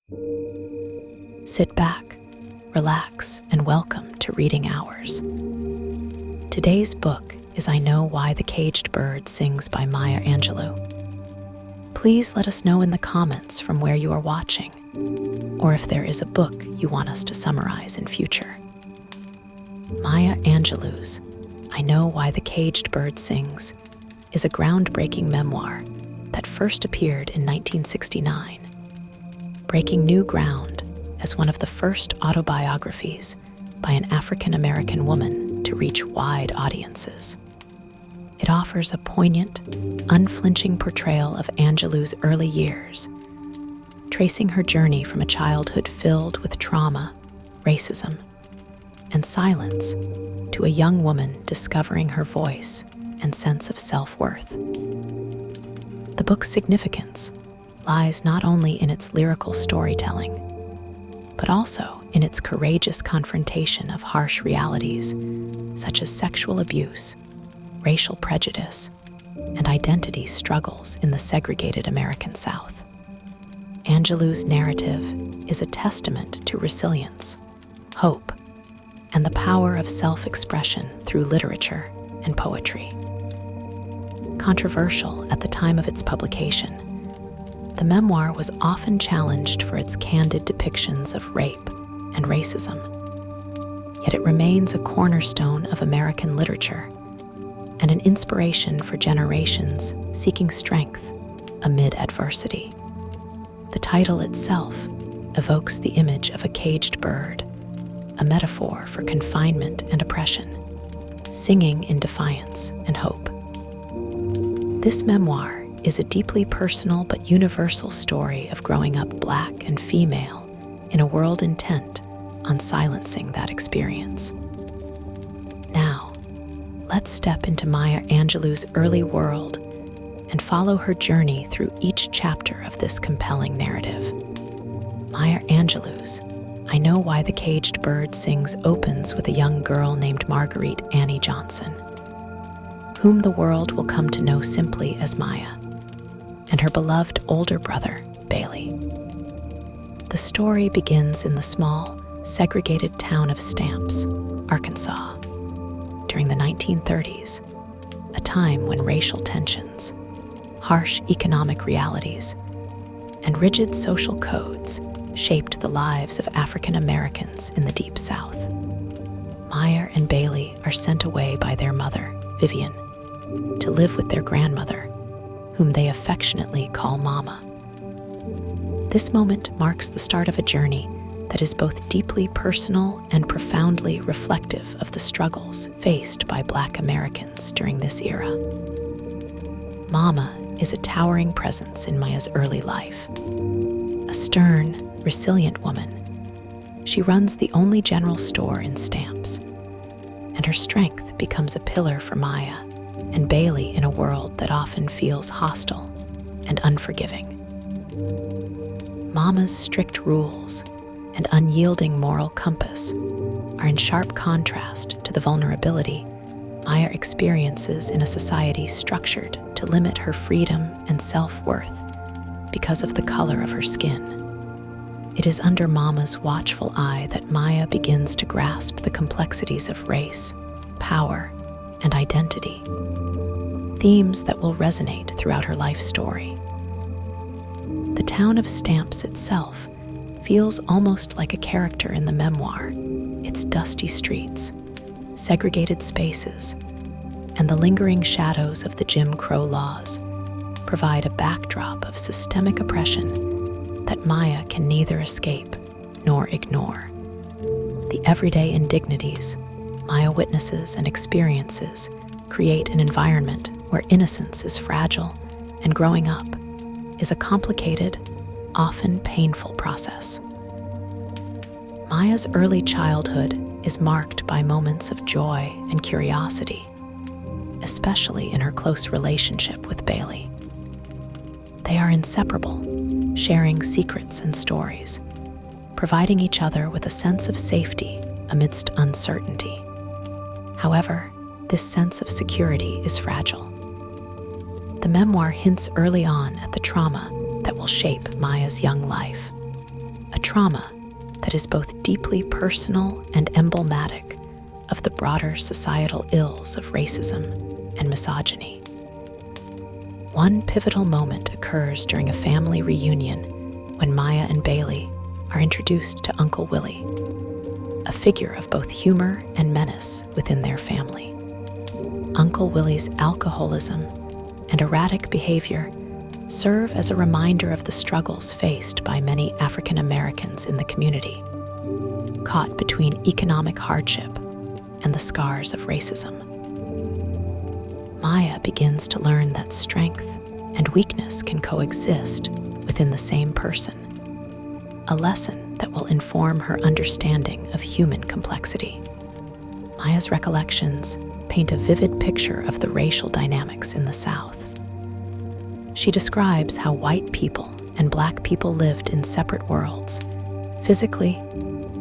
Sit back, relax, and welcome to Reading Hours. Today's book is I Know Why the Caged Bird Sings by Maya Angelou. Please let us know in the comments from where you are watching, or if there is a book you want us to summarize in future. Maya Angelou's I Know Why the Caged Bird Sings is a groundbreaking memoir that first appeared in 1969, breaking new ground as one of the first autobiographies by an African-American woman to reach wide audiences. It offers a poignant, unflinching portrayal of Angelou's early years, tracing her journey from a childhood filled with trauma, racism, and silence to a young woman discovering her voice and sense of self-worth. The book's significance lies not only in its lyrical storytelling, but also in its courageous confrontation of harsh realities such as sexual abuse, racial prejudice, and identity struggles in the segregated American South. Angelou's narrative is a testament to resilience, hope, and the power of self-expression through literature and poetry. Controversial at the time of its publication, the memoir was often challenged for its candid depictions of rape and racism. Yet it remains a cornerstone of American literature and an inspiration for generations seeking strength amid adversity. The title itself evokes the image of a caged bird, a metaphor for confinement and oppression, singing in defiance and hope. This memoir is a deeply personal but universal story of growing up Black and female in a world intent on silencing that experience. Now, let's step into Maya Angelou's early world and follow her journey through each chapter of this compelling narrative. Maya Angelou's I Know Why the Caged Bird Sings opens with a young girl named Marguerite Annie Johnson, whom the world will come to know simply as Maya, and her beloved older brother, Bailey. The story begins in the small, segregated town of Stamps, Arkansas, during the 1930s, a time when racial tensions, harsh economic realities, and rigid social codes shaped the lives of African Americans in the Deep South. Maya and Bailey are sent away by their mother, Vivian, to live with their grandmother, whom they affectionately call Mama. This moment marks the start of a journey that is both deeply personal and profoundly reflective of the struggles faced by Black Americans during this era. Mama is a towering presence in Maya's early life. A stern, resilient woman, she runs the only general store in Stamps, and her strength becomes a pillar for Maya and Bailey in a world that often feels hostile and unforgiving. Mama's strict rules and unyielding moral compass are in sharp contrast to the vulnerability Maya experiences in a society structured to limit her freedom and self-worth because of the color of her skin. It is under Mama's watchful eye that Maya begins to grasp the complexities of race, power, and identity, themes that will resonate throughout her life story. The town of Stamps itself feels almost like a character in the memoir. Its dusty streets, segregated spaces, and the lingering shadows of the Jim Crow laws provide a backdrop of systemic oppression that Maya can neither escape nor ignore. The everyday indignities Maya witnesses and experiences create an environment where innocence is fragile and growing up is a complicated, often painful process. Maya's early childhood is marked by moments of joy and curiosity, especially in her close relationship with Bailey. They are inseparable, sharing secrets and stories, providing each other with a sense of safety amidst uncertainty. However, this sense of security is fragile. The memoir hints early on at the trauma that will shape Maya's young life. trauma that is both deeply personal and emblematic of the broader societal ills of racism and misogyny. One pivotal moment occurs during a family reunion when Maya and Bailey are introduced to Uncle Willie, a figure of both humor and menace within their family. Uncle Willie's alcoholism and erratic behavior serve as a reminder of the struggles faced by many African Americans in the community, caught between economic hardship and the scars of racism. Maya begins to learn that strength and weakness can coexist within the same person, a lesson that will inform her understanding of human complexity. Maya's recollections paint a vivid picture of the racial dynamics in the South. She describes how white people and Black people lived in separate worlds, physically,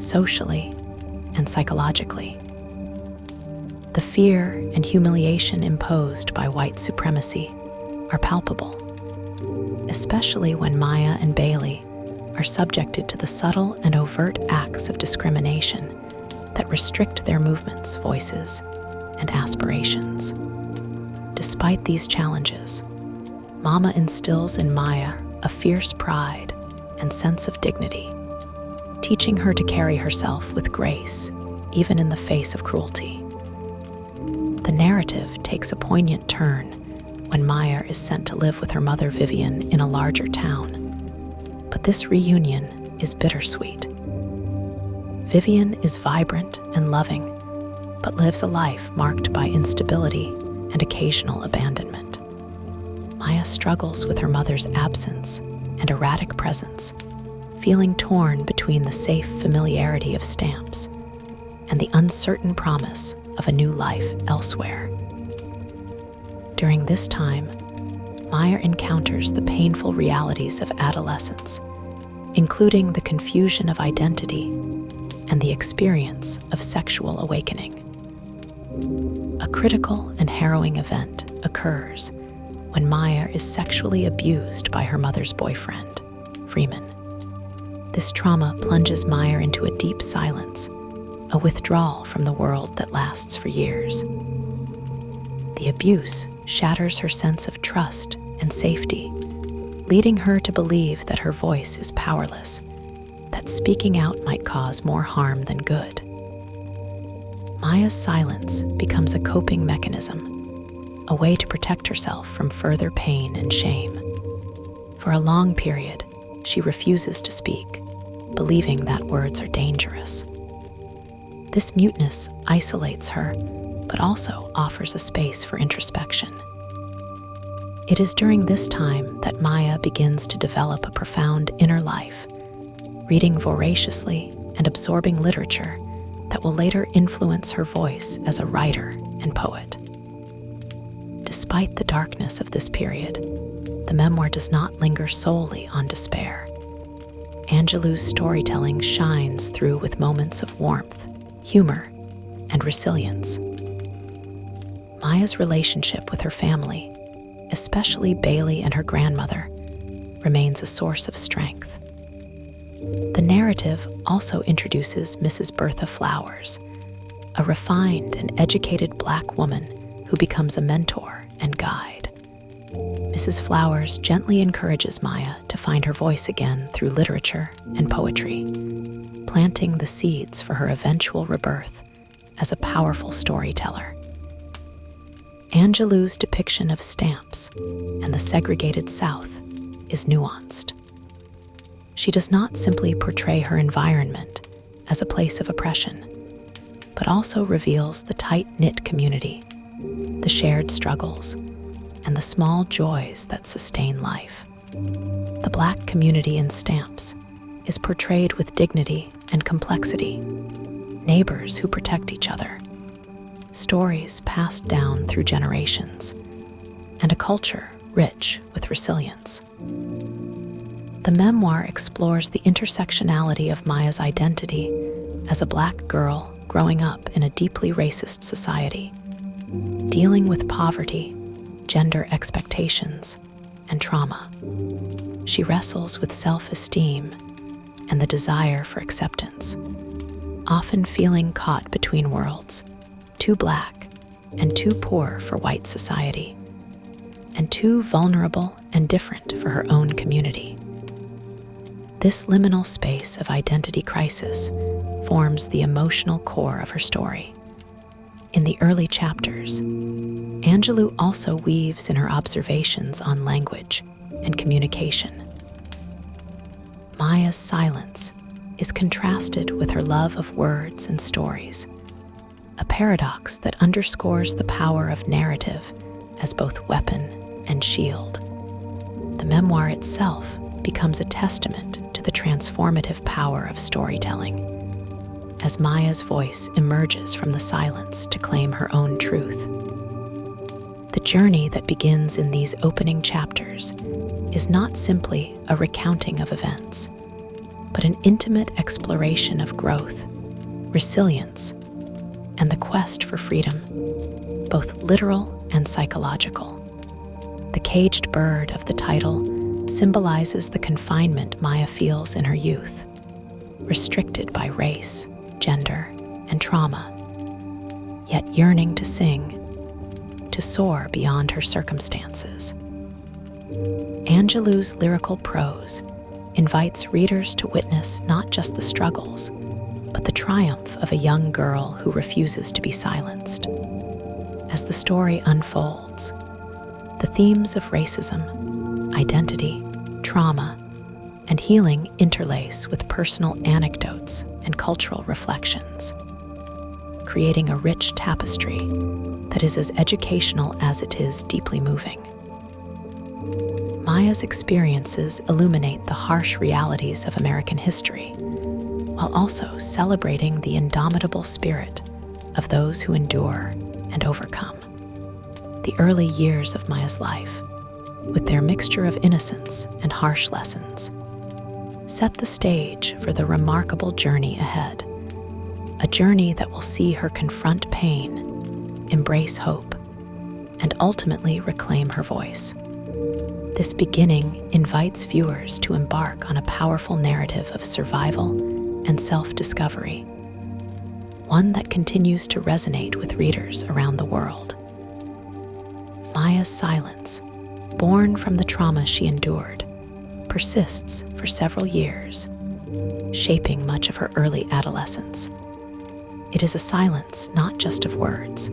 socially, and psychologically. The fear and humiliation imposed by white supremacy are palpable, especially when Maya and Bailey are subjected to the subtle and overt acts of discrimination that restrict their movements, voices, and aspirations. Despite these challenges, Mama instills in Maya a fierce pride and sense of dignity, teaching her to carry herself with grace, even in the face of cruelty. The narrative takes a poignant turn when Maya is sent to live with her mother Vivian in a larger town. But this reunion is bittersweet. Vivian is vibrant and loving, but lives a life marked by instability and occasional abandonment. Maya struggles with her mother's absence and erratic presence, feeling torn between the safe familiarity of Stamps and the uncertain promise of a new life elsewhere. During this time, Maya encounters the painful realities of adolescence, including the confusion of identity and the experience of sexual awakening. A critical and harrowing event occurs when Maya is sexually abused by her mother's boyfriend, Freeman. This trauma plunges Maya into a deep silence, a withdrawal from the world that lasts for years. The abuse shatters her sense of trust and safety, leading her to believe that her voice is powerless, that speaking out might cause more harm than good. Maya's silence becomes a coping mechanism, a way to protect herself from further pain and shame. For a long period, she refuses to speak, believing that words are dangerous. This muteness isolates her, but also offers a space for introspection. It is during this time that Maya begins to develop a profound inner life, reading voraciously and absorbing literature that will later influence her voice as a writer and poet. Despite the darkness of this period, the memoir does not linger solely on despair. Angelou's storytelling shines through with moments of warmth, humor, and resilience. Maya's relationship with her family, especially Bailey and her grandmother, remains a source of strength. The narrative also introduces Mrs. Bertha Flowers, a refined and educated Black woman who becomes a mentor and guide. Mrs. Flowers gently encourages Maya to find her voice again through literature and poetry, planting the seeds for her eventual rebirth as a powerful storyteller. Angelou's depiction of Stamps and the segregated South is nuanced. She does not simply portray her environment as a place of oppression, but also reveals the tight-knit community, the shared struggles, and the small joys that sustain life. The Black community in Stamps is portrayed with dignity and complexity, neighbors who protect each other, stories passed down through generations, and a culture rich with resilience. The memoir explores the intersectionality of Maya's identity as a Black girl growing up in a deeply racist society, dealing with poverty, gender expectations, and trauma. She wrestles with self-esteem and the desire for acceptance, often feeling caught between worlds, too black and too poor for white society, and too vulnerable and different for her own community. This liminal space of identity crisis forms the emotional core of her story. In the early chapters, Angelou also weaves in her observations on language and communication. Maya's silence is contrasted with her love of words and stories, a paradox that underscores the power of narrative as both weapon and shield. The memoir itself becomes a testament to the transformative power of storytelling, as Maya's voice emerges from the silence to claim her own truth. The journey that begins in these opening chapters is not simply a recounting of events, but an intimate exploration of growth, resilience, and the quest for freedom, both literal and psychological. The caged bird of the title symbolizes the confinement Maya feels in her youth, restricted by race, gender, and trauma, yet yearning to sing, to soar beyond her circumstances. Angelou's lyrical prose invites readers to witness not just the struggles, but the triumph of a young girl who refuses to be silenced. As the story unfolds, the themes of racism, identity, trauma, and healing interlace with personal anecdotes and cultural reflections, creating a rich tapestry that is as educational as it is deeply moving. Maya's experiences illuminate the harsh realities of American history, while also celebrating the indomitable spirit of those who endure and overcome. The early years of Maya's life, with their mixture of innocence and harsh lessons, set the stage for the remarkable journey ahead, a journey that will see her confront pain, embrace hope, and ultimately reclaim her voice. This beginning invites viewers to embark on a powerful narrative of survival and self-discovery, one that continues to resonate with readers around the world. Maya's silence, born from the trauma she endured, persists for several years, shaping much of her early adolescence. It is a silence not just of words,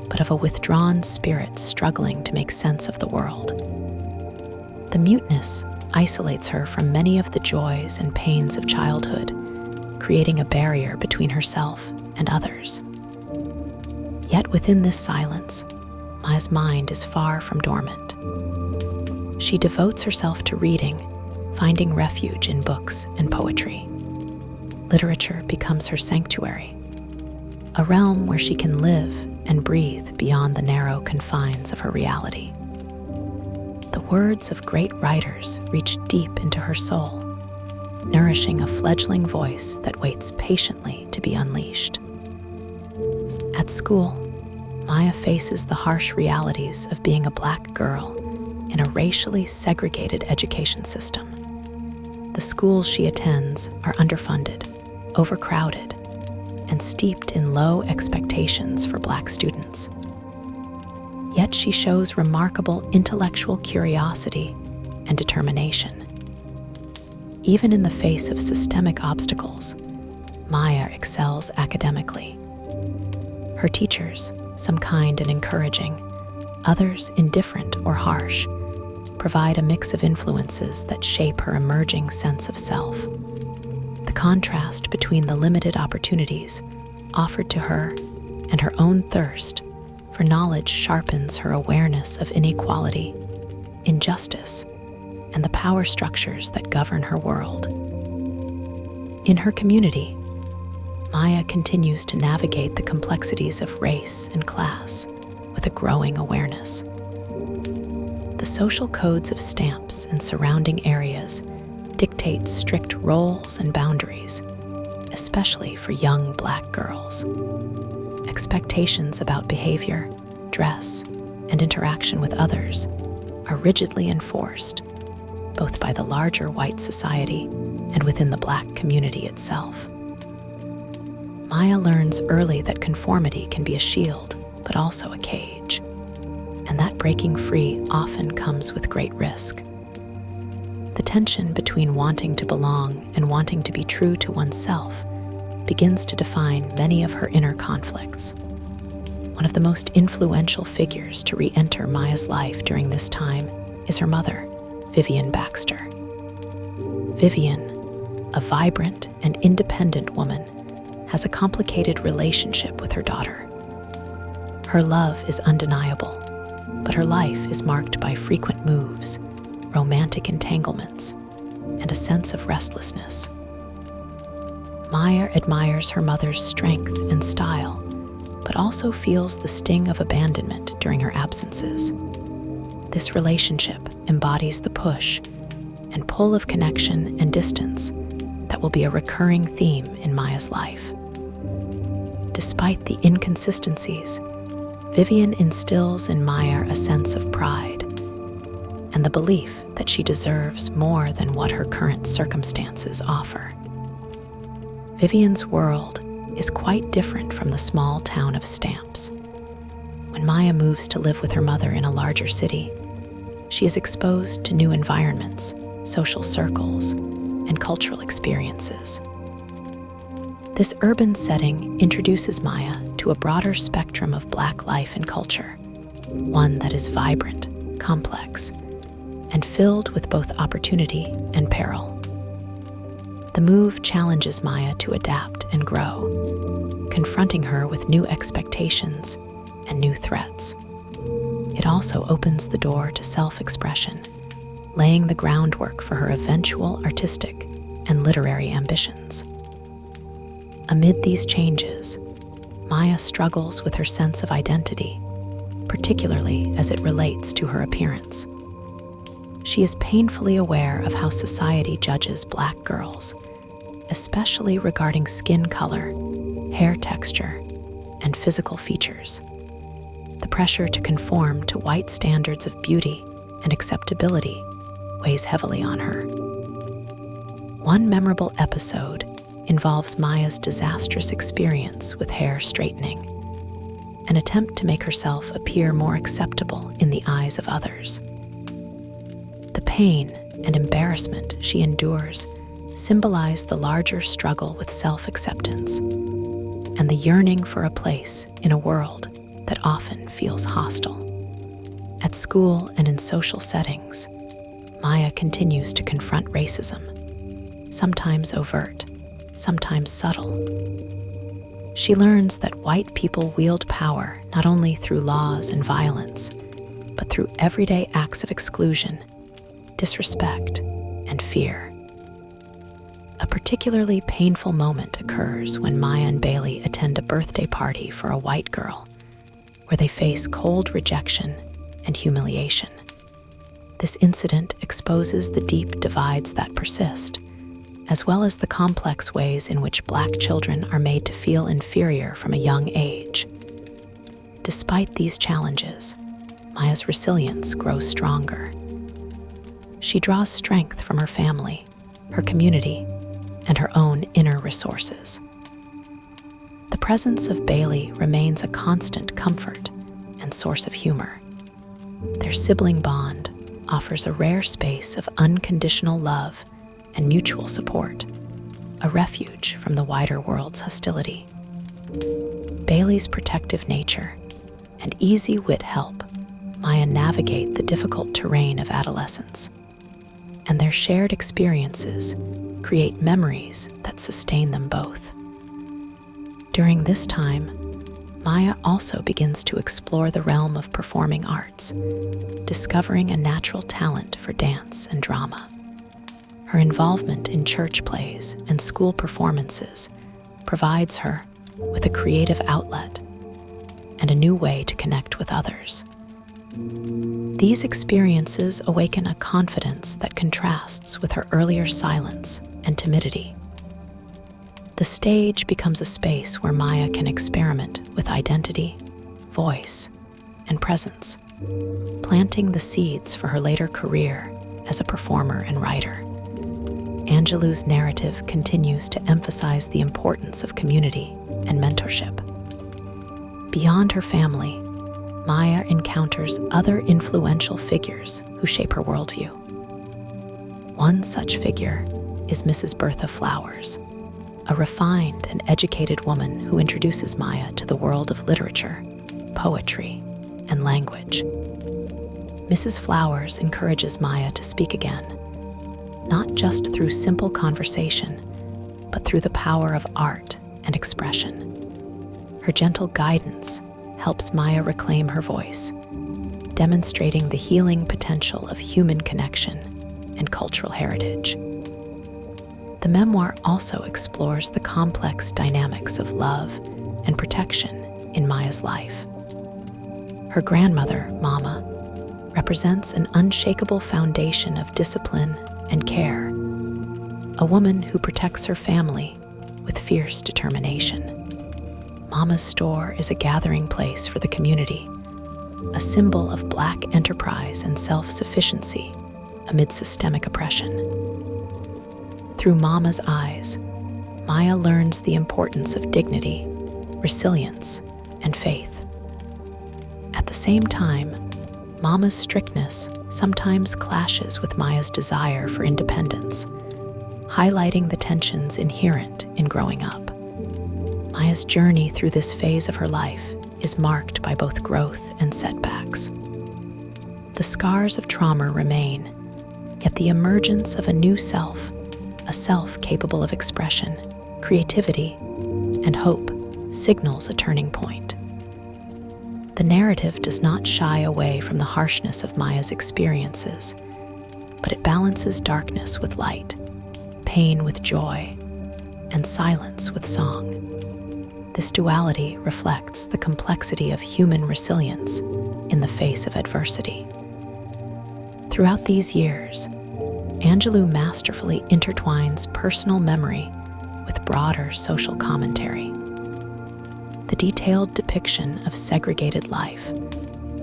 but of a withdrawn spirit struggling to make sense of the world. The muteness isolates her from many of the joys and pains of childhood, creating a barrier between herself and others. Yet within this silence, Maya's mind is far from dormant. She devotes herself to reading, finding refuge in books and poetry. Literature becomes her sanctuary, a realm where she can live and breathe beyond the narrow confines of her reality. The words of great writers reach deep into her soul, nourishing a fledgling voice that waits patiently to be unleashed. At school, Maya faces the harsh realities of being a Black girl in a racially segregated education system. The schools she attends are underfunded, overcrowded, and steeped in low expectations for Black students. Yet she shows remarkable intellectual curiosity and determination. Even in the face of systemic obstacles, Maya excels academically. Her teachers, some kind and encouraging, others indifferent or harsh, provide a mix of influences that shape her emerging sense of self. The contrast between the limited opportunities offered to her and her own thirst for knowledge sharpens her awareness of inequality, injustice, and the power structures that govern her world. In her community, Maya continues to navigate the complexities of race and class with a growing awareness. The social codes of stamps and surrounding areas dictate strict roles and boundaries, especially for young Black girls. Expectations about behavior, dress, and interaction with others are rigidly enforced, both by the larger white society and within the Black community itself. Maya learns early that conformity can be a shield, but also a cage, and that breaking free often comes with great risk. The tension between wanting to belong and wanting to be true to oneself begins to define many of her inner conflicts. One of the most influential figures to re-enter Maya's life during this time is her mother, Vivian Baxter. Vivian, a vibrant and independent woman, has a complicated relationship with her daughter. Her love is undeniable, but her life is marked by frequent moves, romantic entanglements, and a sense of restlessness. Maya admires her mother's strength and style, but also feels the sting of abandonment during her absences. This relationship embodies the push and pull of connection and distance that will be a recurring theme in Maya's life. Despite the inconsistencies, Vivian instills in Maya a sense of pride and the belief that she deserves more than what her current circumstances offer. Vivian's world is quite different from the small town of Stamps. When Maya moves to live with her mother in a larger city, she is exposed to new environments, social circles, and cultural experiences. This urban setting introduces Maya to a broader spectrum of Black life and culture, one that is vibrant, complex, and filled with both opportunity and peril. The move challenges Maya to adapt and grow, confronting her with new expectations and new threats. It also opens the door to self-expression, laying the groundwork for her eventual artistic and literary ambitions. Amid these changes, Maya struggles with her sense of identity, particularly as it relates to her appearance. She is painfully aware of how society judges Black girls, especially regarding skin color, hair texture, and physical features. The pressure to conform to white standards of beauty and acceptability weighs heavily on her. One memorable episode involves Maya's disastrous experience with hair straightening, an attempt to make herself appear more acceptable in the eyes of others. The pain and embarrassment she endures symbolize the larger struggle with self-acceptance and the yearning for a place in a world that often feels hostile. At school and in social settings, Maya continues to confront racism, sometimes overt, sometimes subtle. She learns that white people wield power not only through laws and violence, but through everyday acts of exclusion, disrespect, and fear. A particularly painful moment occurs when Maya and Bailey attend a birthday party for a white girl, where they face cold rejection and humiliation. This incident exposes the deep divides that persist, as well as the complex ways in which Black children are made to feel inferior from a young age. Despite these challenges, Maya's resilience grows stronger. She draws strength from her family, her community, and her own inner resources. The presence of Bailey remains a constant comfort and source of humor. Their sibling bond offers a rare space of unconditional love and mutual support, a refuge from the wider world's hostility. Bailey's protective nature and easy wit help Maya navigate the difficult terrain of adolescence, and their shared experiences create memories that sustain them both. During this time, Maya also begins to explore the realm of performing arts, discovering a natural talent for dance and drama. Her involvement in church plays and school performances provides her with a creative outlet and a new way to connect with others. These experiences awaken a confidence that contrasts with her earlier silence and timidity. The stage becomes a space where Maya can experiment with identity, voice, and presence, planting the seeds for her later career as a performer and writer. Angelou's narrative continues to emphasize the importance of community and mentorship. Beyond her family, Maya encounters other influential figures who shape her worldview. One such figure is Mrs. Bertha Flowers, a refined and educated woman who introduces Maya to the world of literature, poetry, and language. Mrs. Flowers encourages Maya to speak again, not just through simple conversation, but through the power of art and expression. Her gentle guidance helps Maya reclaim her voice, demonstrating the healing potential of human connection and cultural heritage. The memoir also explores the complex dynamics of love and protection in Maya's life. Her grandmother, Mama, represents an unshakable foundation of discipline and care, a woman who protects her family with fierce determination. Mama's store is a gathering place for the community, a symbol of Black enterprise and self-sufficiency amid systemic oppression. Through Mama's eyes, Maya learns the importance of dignity, resilience, and faith. At the same time, Mama's strictness sometimes clashes with Maya's desire for independence, highlighting the tensions inherent in growing up. Maya's journey through this phase of her life is marked by both growth and setbacks. The scars of trauma remain, yet the emergence of a new self, a self capable of expression, creativity, and hope, signals a turning point. The narrative does not shy away from the harshness of Maya's experiences, but it balances darkness with light, pain with joy, and silence with song. This duality reflects the complexity of human resilience in the face of adversity. Throughout these years, Angelou masterfully intertwines personal memory with broader social commentary. The detailed depiction of segregated life,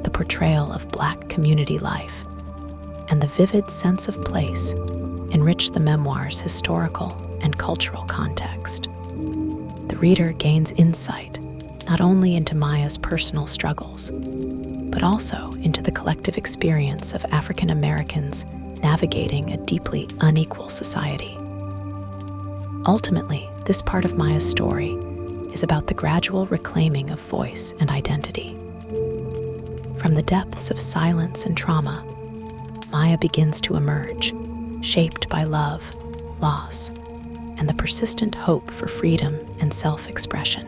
the portrayal of Black community life, and the vivid sense of place enrich the memoir's historical and cultural context. The reader gains insight not only into Maya's personal struggles, but also into the collective experience of African Americans navigating a deeply unequal society. Ultimately, this part of Maya's story is about the gradual reclaiming of voice and identity. From the depths of silence and trauma, Maya begins to emerge, shaped by love, loss, and the persistent hope for freedom and self-expression.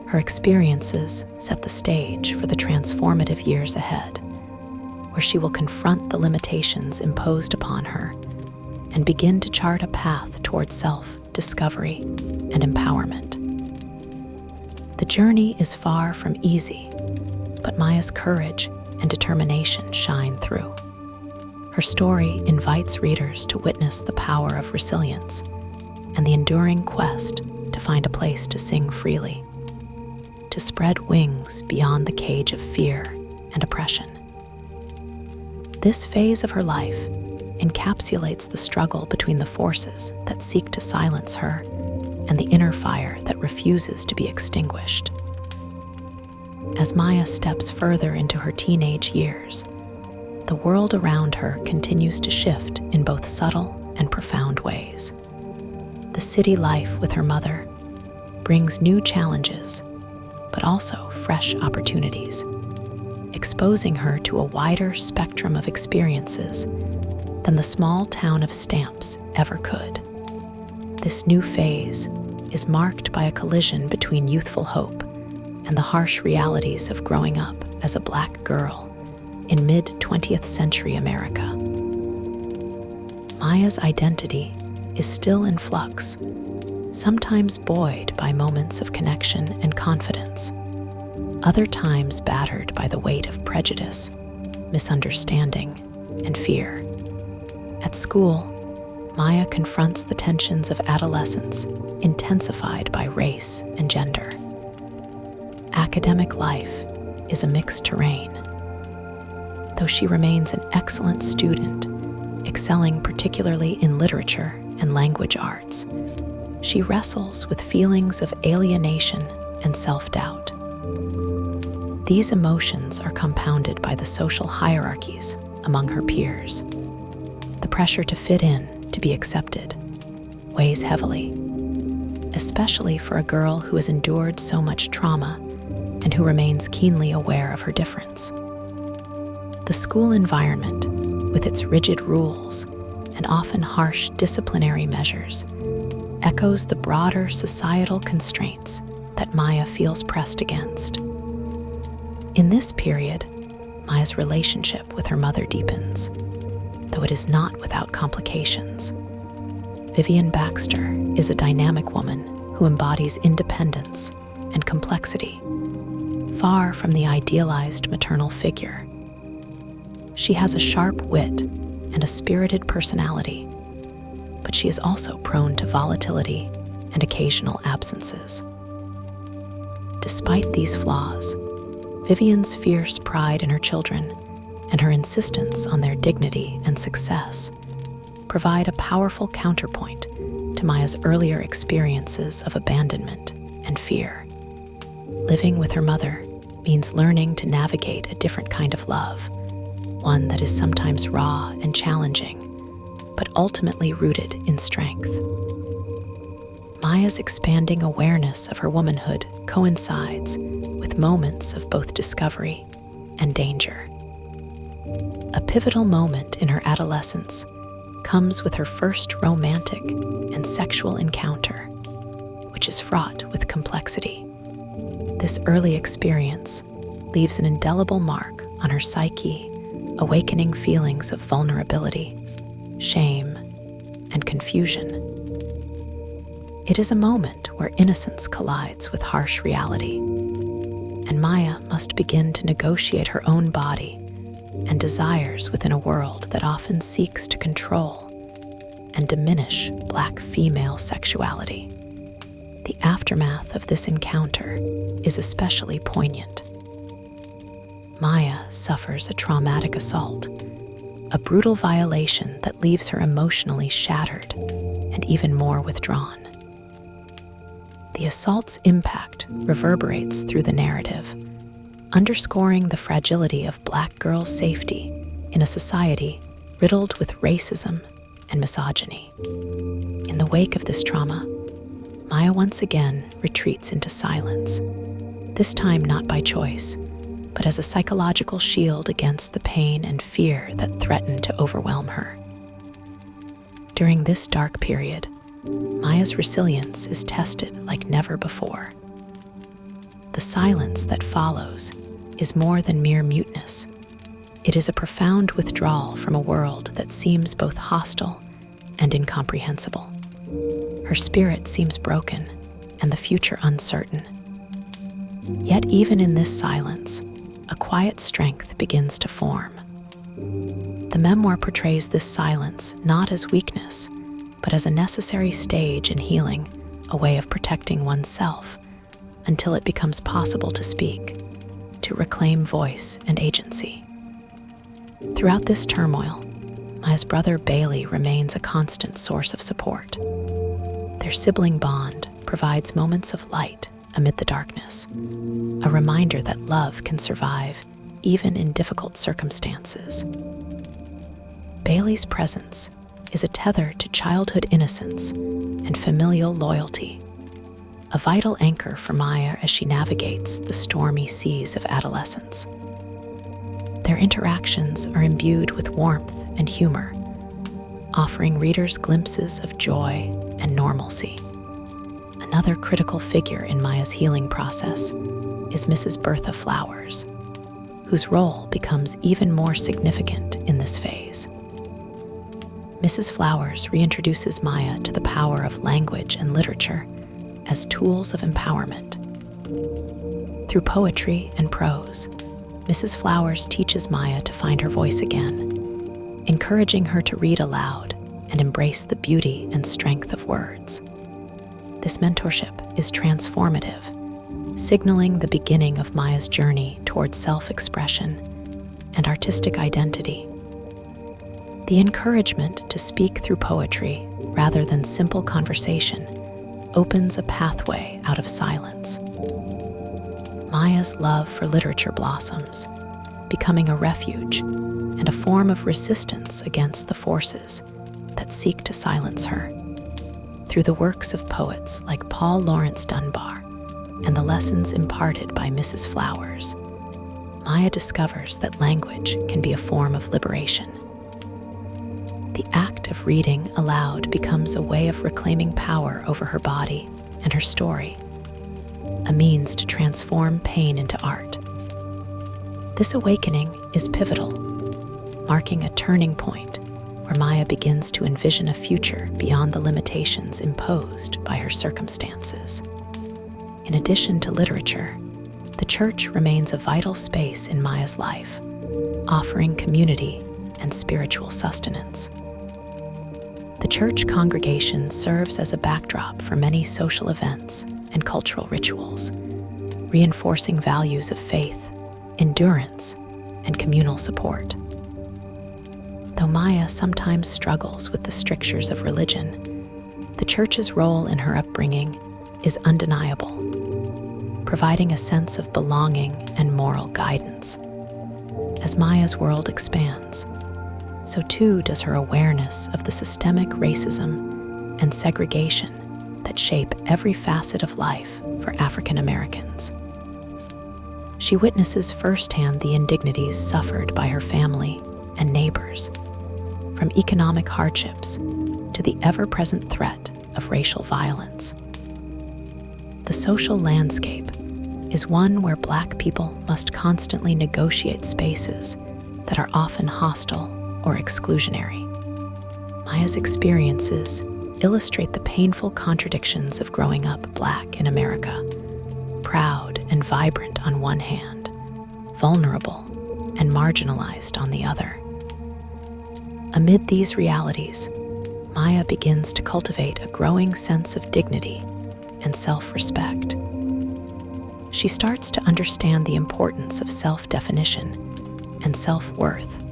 Her experiences set the stage for the transformative years ahead, where she will confront the limitations imposed upon her and begin to chart a path towards self-discovery and empowerment. The journey is far from easy, but Maya's courage and determination shine through. Her story invites readers to witness the power of resilience and the enduring quest to find a place to sing freely, to spread wings beyond the cage of fear and oppression. This phase of her life encapsulates the struggle between the forces that seek to silence her and the inner fire that refuses to be extinguished. As Maya steps further into her teenage years, the world around her continues to shift in both subtle and profound ways. The city life with her mother brings new challenges, but also fresh opportunities, exposing her to a wider spectrum of experiences than the small town of Stamps ever could. This new phase is marked by a collision between youthful hope and the harsh realities of growing up as a Black girl in mid-20th century America. Maya's identity is still in flux, sometimes buoyed by moments of connection and confidence, other times battered by the weight of prejudice, misunderstanding, and fear. At school, Maya confronts the tensions of adolescence, intensified by race and gender. Academic life is a mixed terrain. Though she remains an excellent student excelling particularly in literature and language arts. She wrestles with feelings of alienation and self-doubt. These emotions are compounded by the social hierarchies among her peers. The pressure to fit in, to be accepted, weighs heavily, especially for a girl who has endured so much trauma and who remains keenly aware of her difference. The school environment, with its rigid rules and often harsh disciplinary measures, echoes the broader societal constraints that Maya feels pressed against. In this period, Maya's relationship with her mother deepens, though it is not without complications. Vivian Baxter is a dynamic woman who embodies independence and complexity, far from the idealized maternal figure. She has a sharp wit and a spirited personality, but she is also prone to volatility and occasional absences. Despite these flaws, Vivian's fierce pride in her children and her insistence on their dignity and success provide a powerful counterpoint to Maya's earlier experiences of abandonment and fear. Living with her mother means learning to navigate a different kind of love, one that is sometimes raw and challenging, but ultimately rooted in strength. Maya's expanding awareness of her womanhood coincides with moments of both discovery and danger. A pivotal moment in her adolescence comes with her first romantic and sexual encounter, which is fraught with complexity. This early experience leaves an indelible mark on her psyche, awakening feelings of vulnerability, shame, and confusion. It is a moment where innocence collides with harsh reality, and Maya must begin to negotiate her own body and desires within a world that often seeks to control and diminish Black female sexuality. The aftermath of this encounter is especially poignant. Maya suffers a traumatic assault, a brutal violation that leaves her emotionally shattered and even more withdrawn. The assault's impact reverberates through the narrative, underscoring the fragility of Black girls' safety in a society riddled with racism and misogyny. In the wake of this trauma, Maya once again retreats into silence, this time not by choice, but as a psychological shield against the pain and fear that threaten to overwhelm her. During this dark period, Maya's resilience is tested like never before. The silence that follows is more than mere muteness. It is a profound withdrawal from a world that seems both hostile and incomprehensible. Her spirit seems broken and the future uncertain. Yet even in this silence, a quiet strength begins to form. The memoir portrays this silence not as weakness, but as a necessary stage in healing, a way of protecting oneself until it becomes possible to speak, to reclaim voice and agency. Throughout this turmoil, Maya's brother Bailey remains a constant source of support. Their sibling bond provides moments of light amid the darkness, a reminder that love can survive even in difficult circumstances. Bailey's presence is a tether to childhood innocence and familial loyalty, a vital anchor for Maya as she navigates the stormy seas of adolescence. Their interactions are imbued with warmth and humor, offering readers glimpses of joy and normalcy. Another critical figure in Maya's healing process is Mrs. Bertha Flowers, whose role becomes even more significant in this phase. Mrs. Flowers reintroduces Maya to the power of language and literature as tools of empowerment. Through poetry and prose, Mrs. Flowers teaches Maya to find her voice again, encouraging her to read aloud and embrace the beauty and strength of words. This mentorship is transformative, signaling the beginning of Maya's journey towards self-expression and artistic identity. The encouragement to speak through poetry rather than simple conversation opens a pathway out of silence. Maya's love for literature blossoms, becoming a refuge and a form of resistance against the forces that seek to silence her. Through the works of poets like Paul Laurence Dunbar and the lessons imparted by Mrs. Flowers, Maya discovers that language can be a form of liberation. The act of reading aloud becomes a way of reclaiming power over her body and her story, a means to transform pain into art. This awakening is pivotal, marking a turning point where Maya begins to envision a future beyond the limitations imposed by her circumstances. In addition to literature, the church remains a vital space in Maya's life, offering community and spiritual sustenance. The church congregation serves as a backdrop for many social events and cultural rituals, reinforcing values of faith, endurance, and communal support. Though Maya sometimes struggles with the strictures of religion, the church's role in her upbringing is undeniable, providing a sense of belonging and moral guidance. As Maya's world expands, so too does her awareness of the systemic racism and segregation that shape every facet of life for African Americans. She witnesses firsthand the indignities suffered by her family and neighbors, from economic hardships to the ever-present threat of racial violence. The social landscape is one where Black people must constantly negotiate spaces that are often hostile or exclusionary. Maya's experiences illustrate the painful contradictions of growing up Black in America, proud and vibrant on one hand, vulnerable and marginalized on the other. Amid these realities, Maya begins to cultivate a growing sense of dignity and self-respect. She starts to understand the importance of self-definition and self-worth,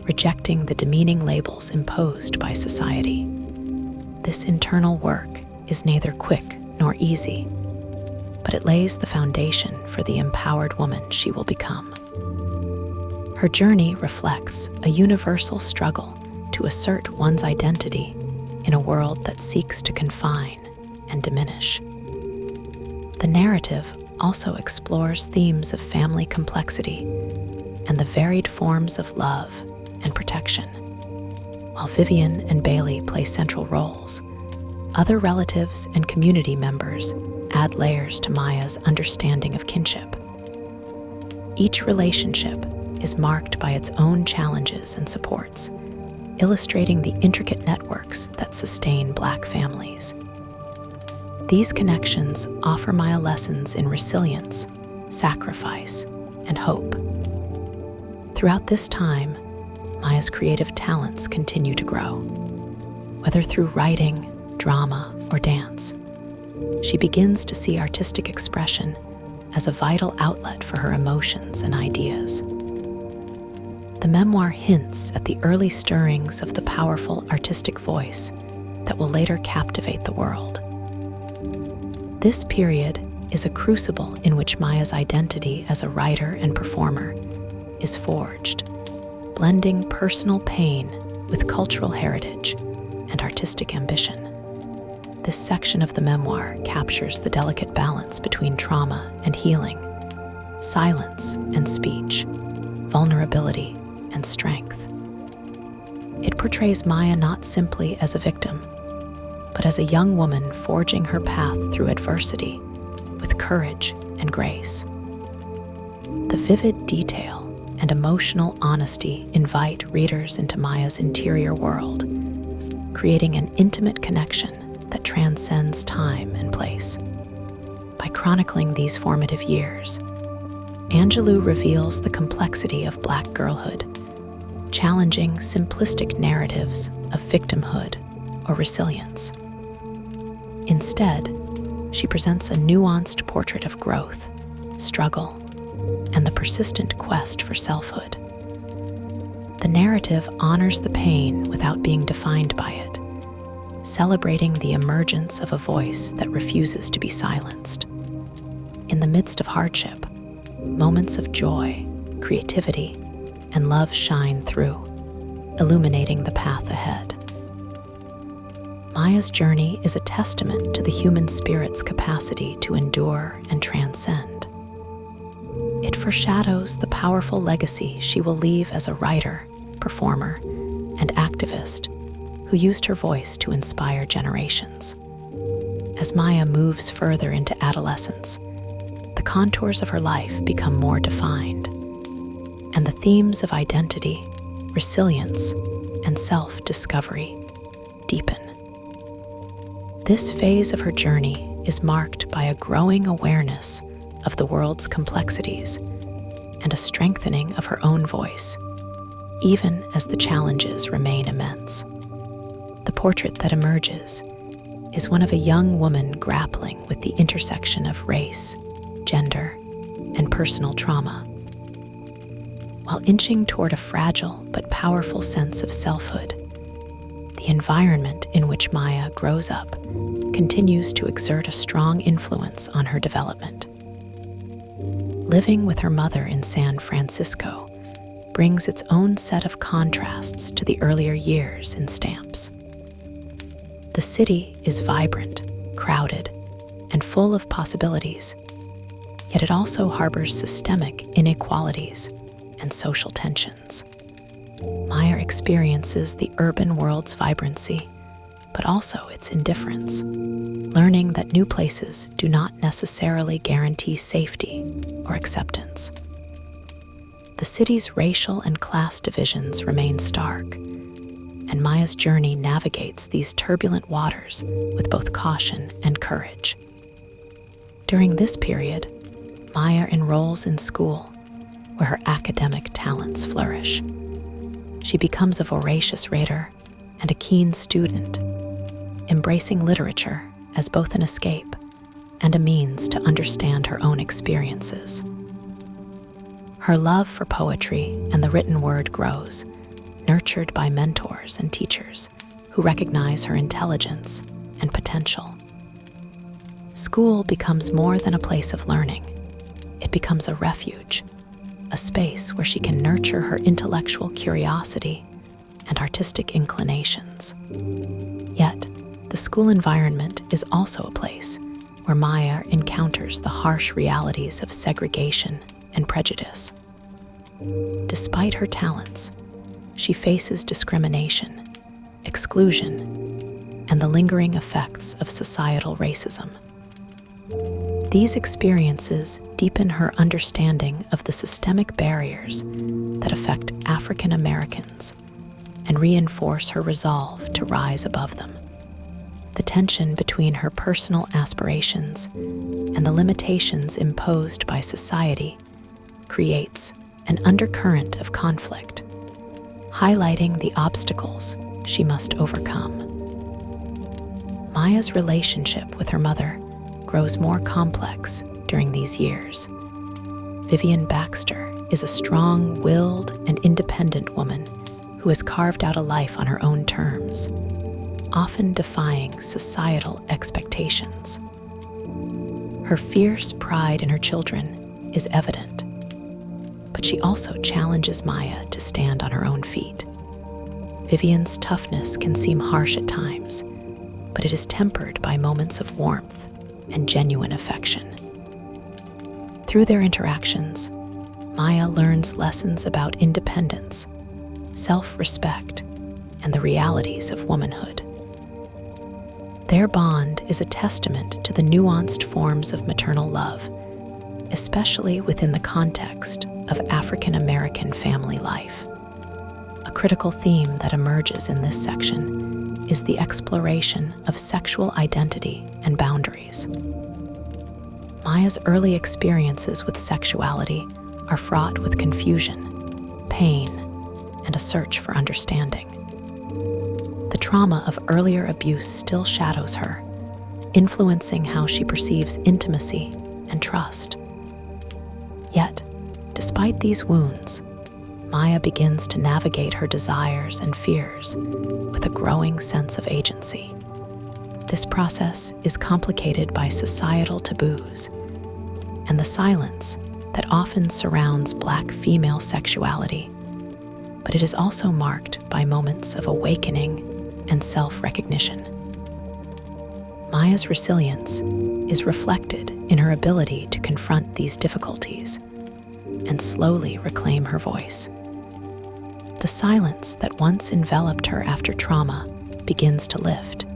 rejecting the demeaning labels imposed by society. This internal work is neither quick nor easy, but it lays the foundation for the empowered woman she will become. Her journey reflects a universal struggle to assert one's identity in a world that seeks to confine and diminish. The narrative also explores themes of family complexity and the varied forms of love and protection. While Vivian and Bailey play central roles, other relatives and community members add layers to Maya's understanding of kinship. Each relationship is marked by its own challenges and supports, illustrating the intricate networks that sustain Black families. These connections offer Maya lessons in resilience, sacrifice, and hope. Throughout this time, Maya's creative talents continue to grow. Whether through writing, drama, or dance, she begins to see artistic expression as a vital outlet for her emotions and ideas. The memoir hints at the early stirrings of the powerful artistic voice that will later captivate the world. This period is a crucible in which Maya's identity as a writer and performer is forged, blending personal pain with cultural heritage and artistic ambition. This section of the memoir captures the delicate balance between trauma and healing, silence and speech, vulnerability and strength. It portrays Maya not simply as a victim, but as a young woman forging her path through adversity with courage and grace. The vivid detail and emotional honesty invite readers into Maya's interior world, creating an intimate connection that transcends time and place. By chronicling these formative years, Angelou reveals the complexity of Black girlhood, challenging simplistic narratives of victimhood or resilience. Instead, she presents a nuanced portrait of growth, struggle, and the persistent quest for selfhood. The narrative honors the pain without being defined by it, celebrating the emergence of a voice that refuses to be silenced. In the midst of hardship, moments of joy, creativity, and love shine through, illuminating the path ahead. Maya's journey is a testament to the human spirit's capacity to endure and transcend. It foreshadows the powerful legacy she will leave as a writer, performer, and activist who used her voice to inspire generations. As Maya moves further into adolescence, the contours of her life become more defined, and the themes of identity, resilience, and self-discovery deepen. This phase of her journey is marked by a growing awareness of the world's complexities and a strengthening of her own voice, even as the challenges remain immense. The portrait that emerges is one of a young woman grappling with the intersection of race, gender, and personal trauma. While inching toward a fragile but powerful sense of selfhood, the environment in which Maya grows up continues to exert a strong influence on her development. Living with her mother in San Francisco brings its own set of contrasts to the earlier years in Stamps. The city is vibrant, crowded, and full of possibilities, yet it also harbors systemic inequalities and social tensions. Maya experiences the urban world's vibrancy, but also its indifference, learning that new places do not necessarily guarantee safety or acceptance. The city's racial and class divisions remain stark, and Maya's journey navigates these turbulent waters with both caution and courage. During this period, Maya enrolls in school, where her academic talents flourish. She becomes a voracious reader and a keen student, embracing literature as both an escape and a means to understand her own experiences. Her love for poetry and the written word grows, nurtured by mentors and teachers who recognize her intelligence and potential. School becomes more than a place of learning. It becomes a refuge, a space where she can nurture her intellectual curiosity and artistic inclinations. Yet, the school environment is also a place where Maya encounters the harsh realities of segregation and prejudice. Despite her talents, she faces discrimination, exclusion, and the lingering effects of societal racism. These experiences deepen her understanding of the systemic barriers that affect African Americans and reinforce her resolve to rise above them. The tension between her personal aspirations and the limitations imposed by society creates an undercurrent of conflict, highlighting the obstacles she must overcome. Maya's relationship with her mother grows more complex during these years. Vivian Baxter is a strong-willed and independent woman who has carved out a life on her own terms, often defying societal expectations. Her fierce pride in her children is evident, but she also challenges Maya to stand on her own feet. Vivian's toughness can seem harsh at times, but it is tempered by moments of warmth and genuine affection. Through their interactions, Maya learns lessons about independence, self-respect, and the realities of womanhood. Their bond is a testament to the nuanced forms of maternal love, especially within the context of African American family life. A critical theme that emerges in this section is the exploration of sexual identity and boundaries. Maya's early experiences with sexuality are fraught with confusion, pain, and a search for understanding. The trauma of earlier abuse still shadows her, influencing how she perceives intimacy and trust. Yet, despite these wounds, Maya begins to navigate her desires and fears with a growing sense of agency. This process is complicated by societal taboos and the silence that often surrounds Black female sexuality, but it is also marked by moments of awakening and self-recognition. Maya's resilience is reflected in her ability to confront these difficulties and slowly reclaim her voice. The silence that once enveloped her after trauma begins to lift,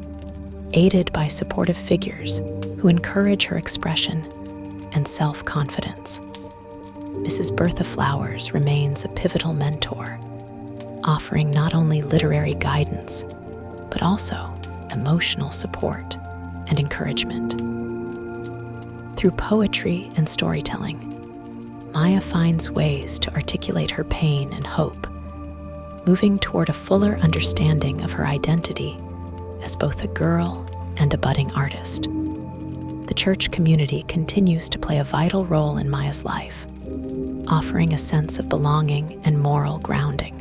aided by supportive figures who encourage her expression and self-confidence. Mrs. Bertha Flowers remains a pivotal mentor, offering not only literary guidance, but also emotional support and encouragement. Through poetry and storytelling, Maya finds ways to articulate her pain and hope, moving toward a fuller understanding of her identity as both a girl and a budding artist. The church community continues to play a vital role in Maya's life, offering a sense of belonging and moral grounding.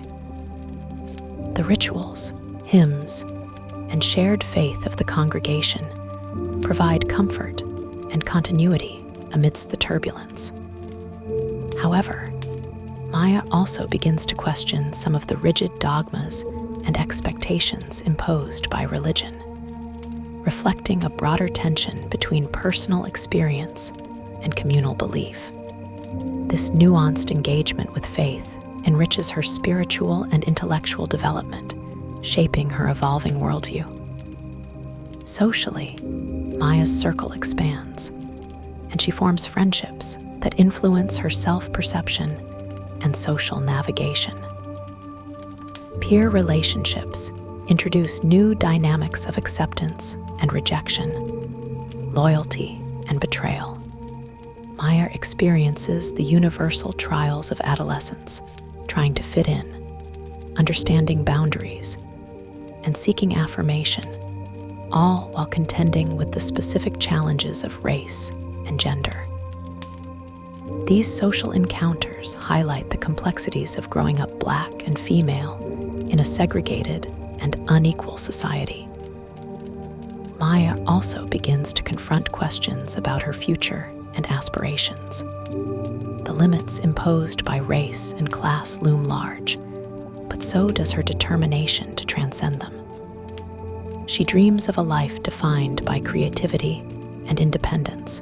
The rituals, hymns, and shared faith of the congregation provide comfort and continuity amidst the turbulence. However, Maya also begins to question some of the rigid dogmas and expectations imposed by religion, reflecting a broader tension between personal experience and communal belief. This nuanced engagement with faith enriches her spiritual and intellectual development, shaping her evolving worldview. Socially, Maya's circle expands, and she forms friendships that influence her self-perception and social navigation. Peer relationships introduce new dynamics of acceptance and rejection, loyalty and betrayal. Maya experiences the universal trials of adolescence, trying to fit in, understanding boundaries, and seeking affirmation, all while contending with the specific challenges of race and gender. These social encounters highlight the complexities of growing up Black and female in a segregated and unequal society. Maya also begins to confront questions about her future and aspirations. The limits imposed by race and class loom large, but so does her determination to transcend them. She dreams of a life defined by creativity and independence,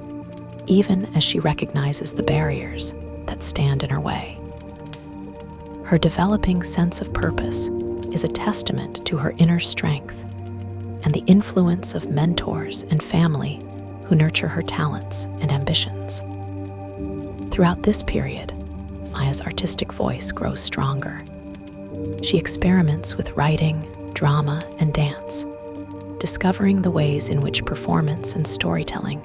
even as she recognizes the barriers that stand in her way. Her developing sense of purpose is a testament to her inner strength and the influence of mentors and family who nurture her talents and ambitions. Throughout this period, Maya's artistic voice grows stronger. She experiments with writing, drama, and dance, discovering the ways in which performance and storytelling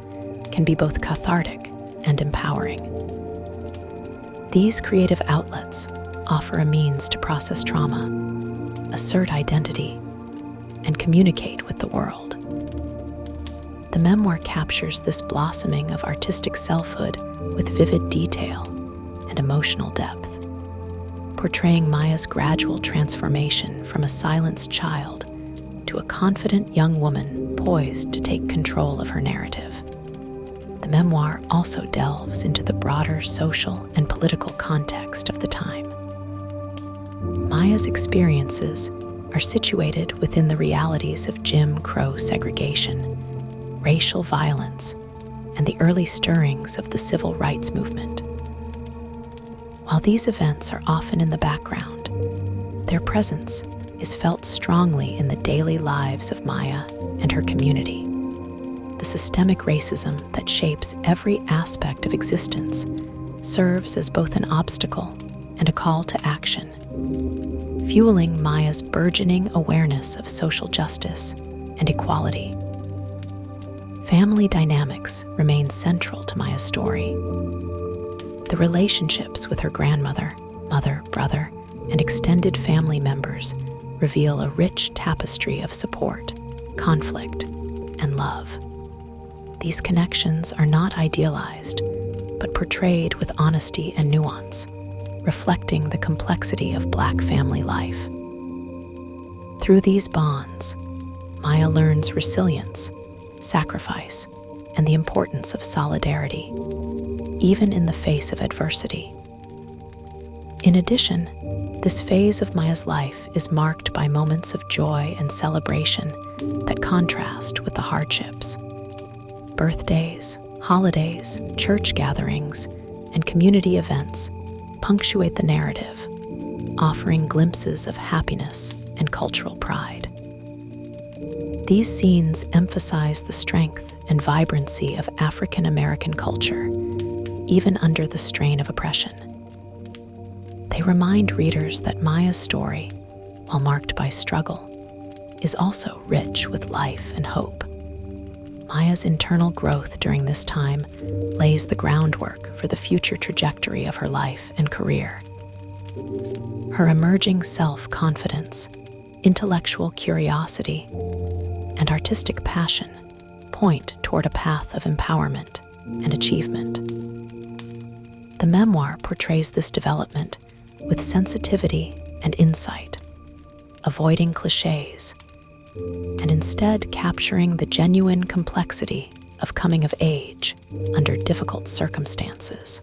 can be both cathartic and empowering. These creative outlets offer a means to process trauma, assert identity, and communicate with the world. The memoir captures this blossoming of artistic selfhood with vivid detail and emotional depth, portraying Maya's gradual transformation from a silenced child to a confident young woman poised to take control of her narrative. The memoir also delves into the broader social and political context of the time. Maya's experiences are situated within the realities of Jim Crow segregation, racial violence, and the early stirrings of the civil rights movement. While these events are often in the background, their presence is felt strongly in the daily lives of Maya and her community. The systemic racism that shapes every aspect of existence serves as both an obstacle and a call to action, fueling Maya's burgeoning awareness of social justice and equality. Family dynamics remain central to Maya's story. The relationships with her grandmother, mother, brother, and extended family members reveal a rich tapestry of support, conflict, and love. These connections are not idealized, but portrayed with honesty and nuance, reflecting the complexity of Black family life. Through these bonds, Maya learns resilience, sacrifice, and the importance of solidarity, even in the face of adversity. In addition, this phase of Maya's life is marked by moments of joy and celebration that contrast with the hardships. Birthdays, holidays, church gatherings, and community events punctuate the narrative, offering glimpses of happiness and cultural pride. These scenes emphasize the strength and vibrancy of African American culture, even under the strain of oppression. They remind readers that Maya's story, while marked by struggle, is also rich with life and hope. Maya's internal growth during this time lays the groundwork for the future trajectory of her life and career. Her emerging self-confidence, intellectual curiosity, and artistic passion point toward a path of empowerment and achievement. The memoir portrays this development with sensitivity and insight, avoiding cliches, and instead capturing the genuine complexity of coming of age under difficult circumstances.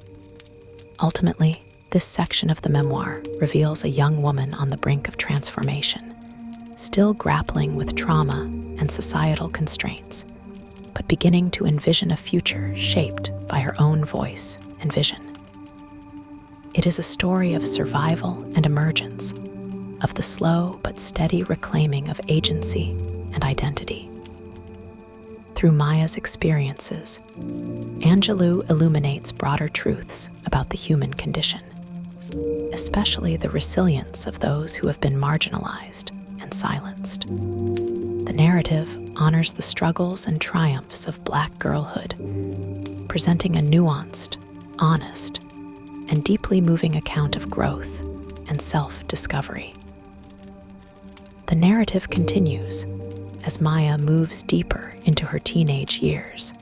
Ultimately, this section of the memoir reveals a young woman on the brink of transformation, still grappling with trauma and societal constraints, but beginning to envision a future shaped by her own voice and vision. It is a story of survival and emergence, of the slow but steady reclaiming of agency and identity. Through Maya's experiences, Angelou illuminates broader truths about the human condition, especially the resilience of those who have been marginalized and silenced. The narrative honors the struggles and triumphs of Black girlhood, presenting a nuanced, honest, and deeply moving account of growth and self-discovery. The narrative continues as Maya moves deeper into her teenage years,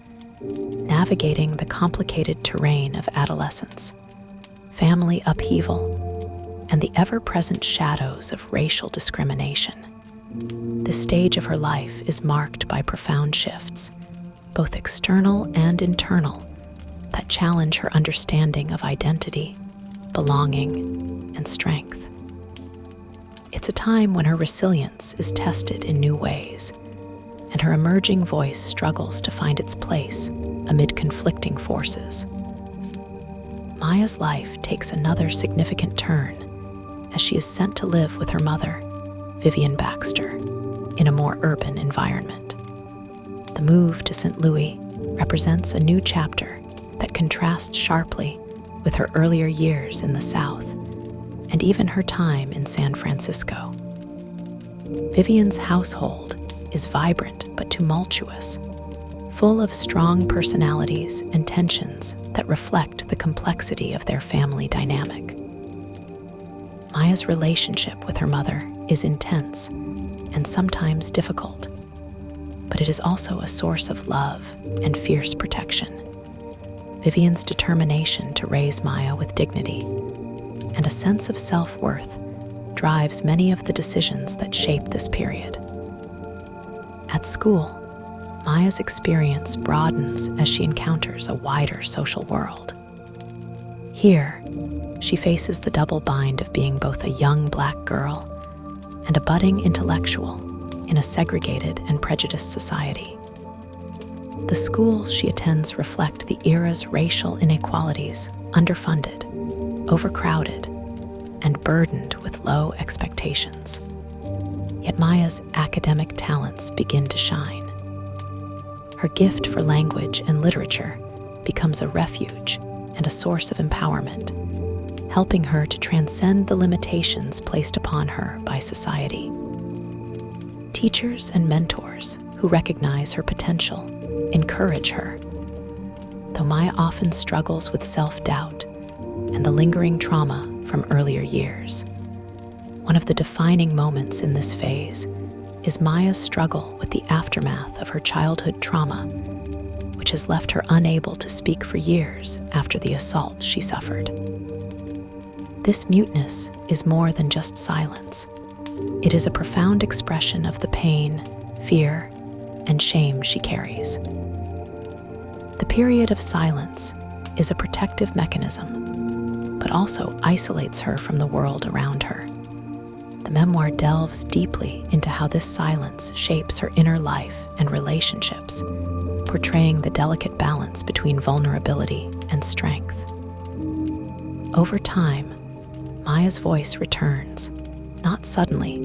navigating the complicated terrain of adolescence, family upheaval, and the ever-present shadows of racial discrimination. This stage of her life is marked by profound shifts, both external and internal, that challenge her understanding of identity, belonging, and strength. It's a time when her resilience is tested in new ways, and her emerging voice struggles to find its place amid conflicting forces. Maya's life takes another significant turn as she is sent to live with her mother, Vivian Baxter, in a more urban environment. The move to St. Louis represents a new chapter that contrasts sharply with her earlier years in the South and even her time in San Francisco. Vivian's household is vibrant but tumultuous, full of strong personalities and tensions that reflect the complexity of their family dynamic. Maya's relationship with her mother is intense and sometimes difficult, but it is also a source of love and fierce protection. Vivian's determination to raise Maya with dignity and a sense of self-worth drives many of the decisions that shape this period. At school, Maya's experience broadens as she encounters a wider social world. Here, she faces the double bind of being both a young Black girl and a budding intellectual in a segregated and prejudiced society. The schools she attends reflect the era's racial inequalities, underfunded, overcrowded, and burdened with low expectations. Yet Maya's academic talents begin to shine. Her gift for language and literature becomes a refuge and a source of empowerment, helping her to transcend the limitations placed upon her by society. Teachers and mentors who recognize her potential encourage her, though Maya often struggles with self-doubt and the lingering trauma from earlier years. One of the defining moments in this phase is Maya's struggle with the aftermath of her childhood trauma, which has left her unable to speak for years after the assault she suffered. This muteness is more than just silence. It is a profound expression of the pain, fear, and shame she carries. The period of silence is a protective mechanism, but also isolates her from the world around her. The memoir delves deeply into how this silence shapes her inner life and relationships, portraying the delicate balance between vulnerability and strength. Over time, Maya's voice returns, not suddenly,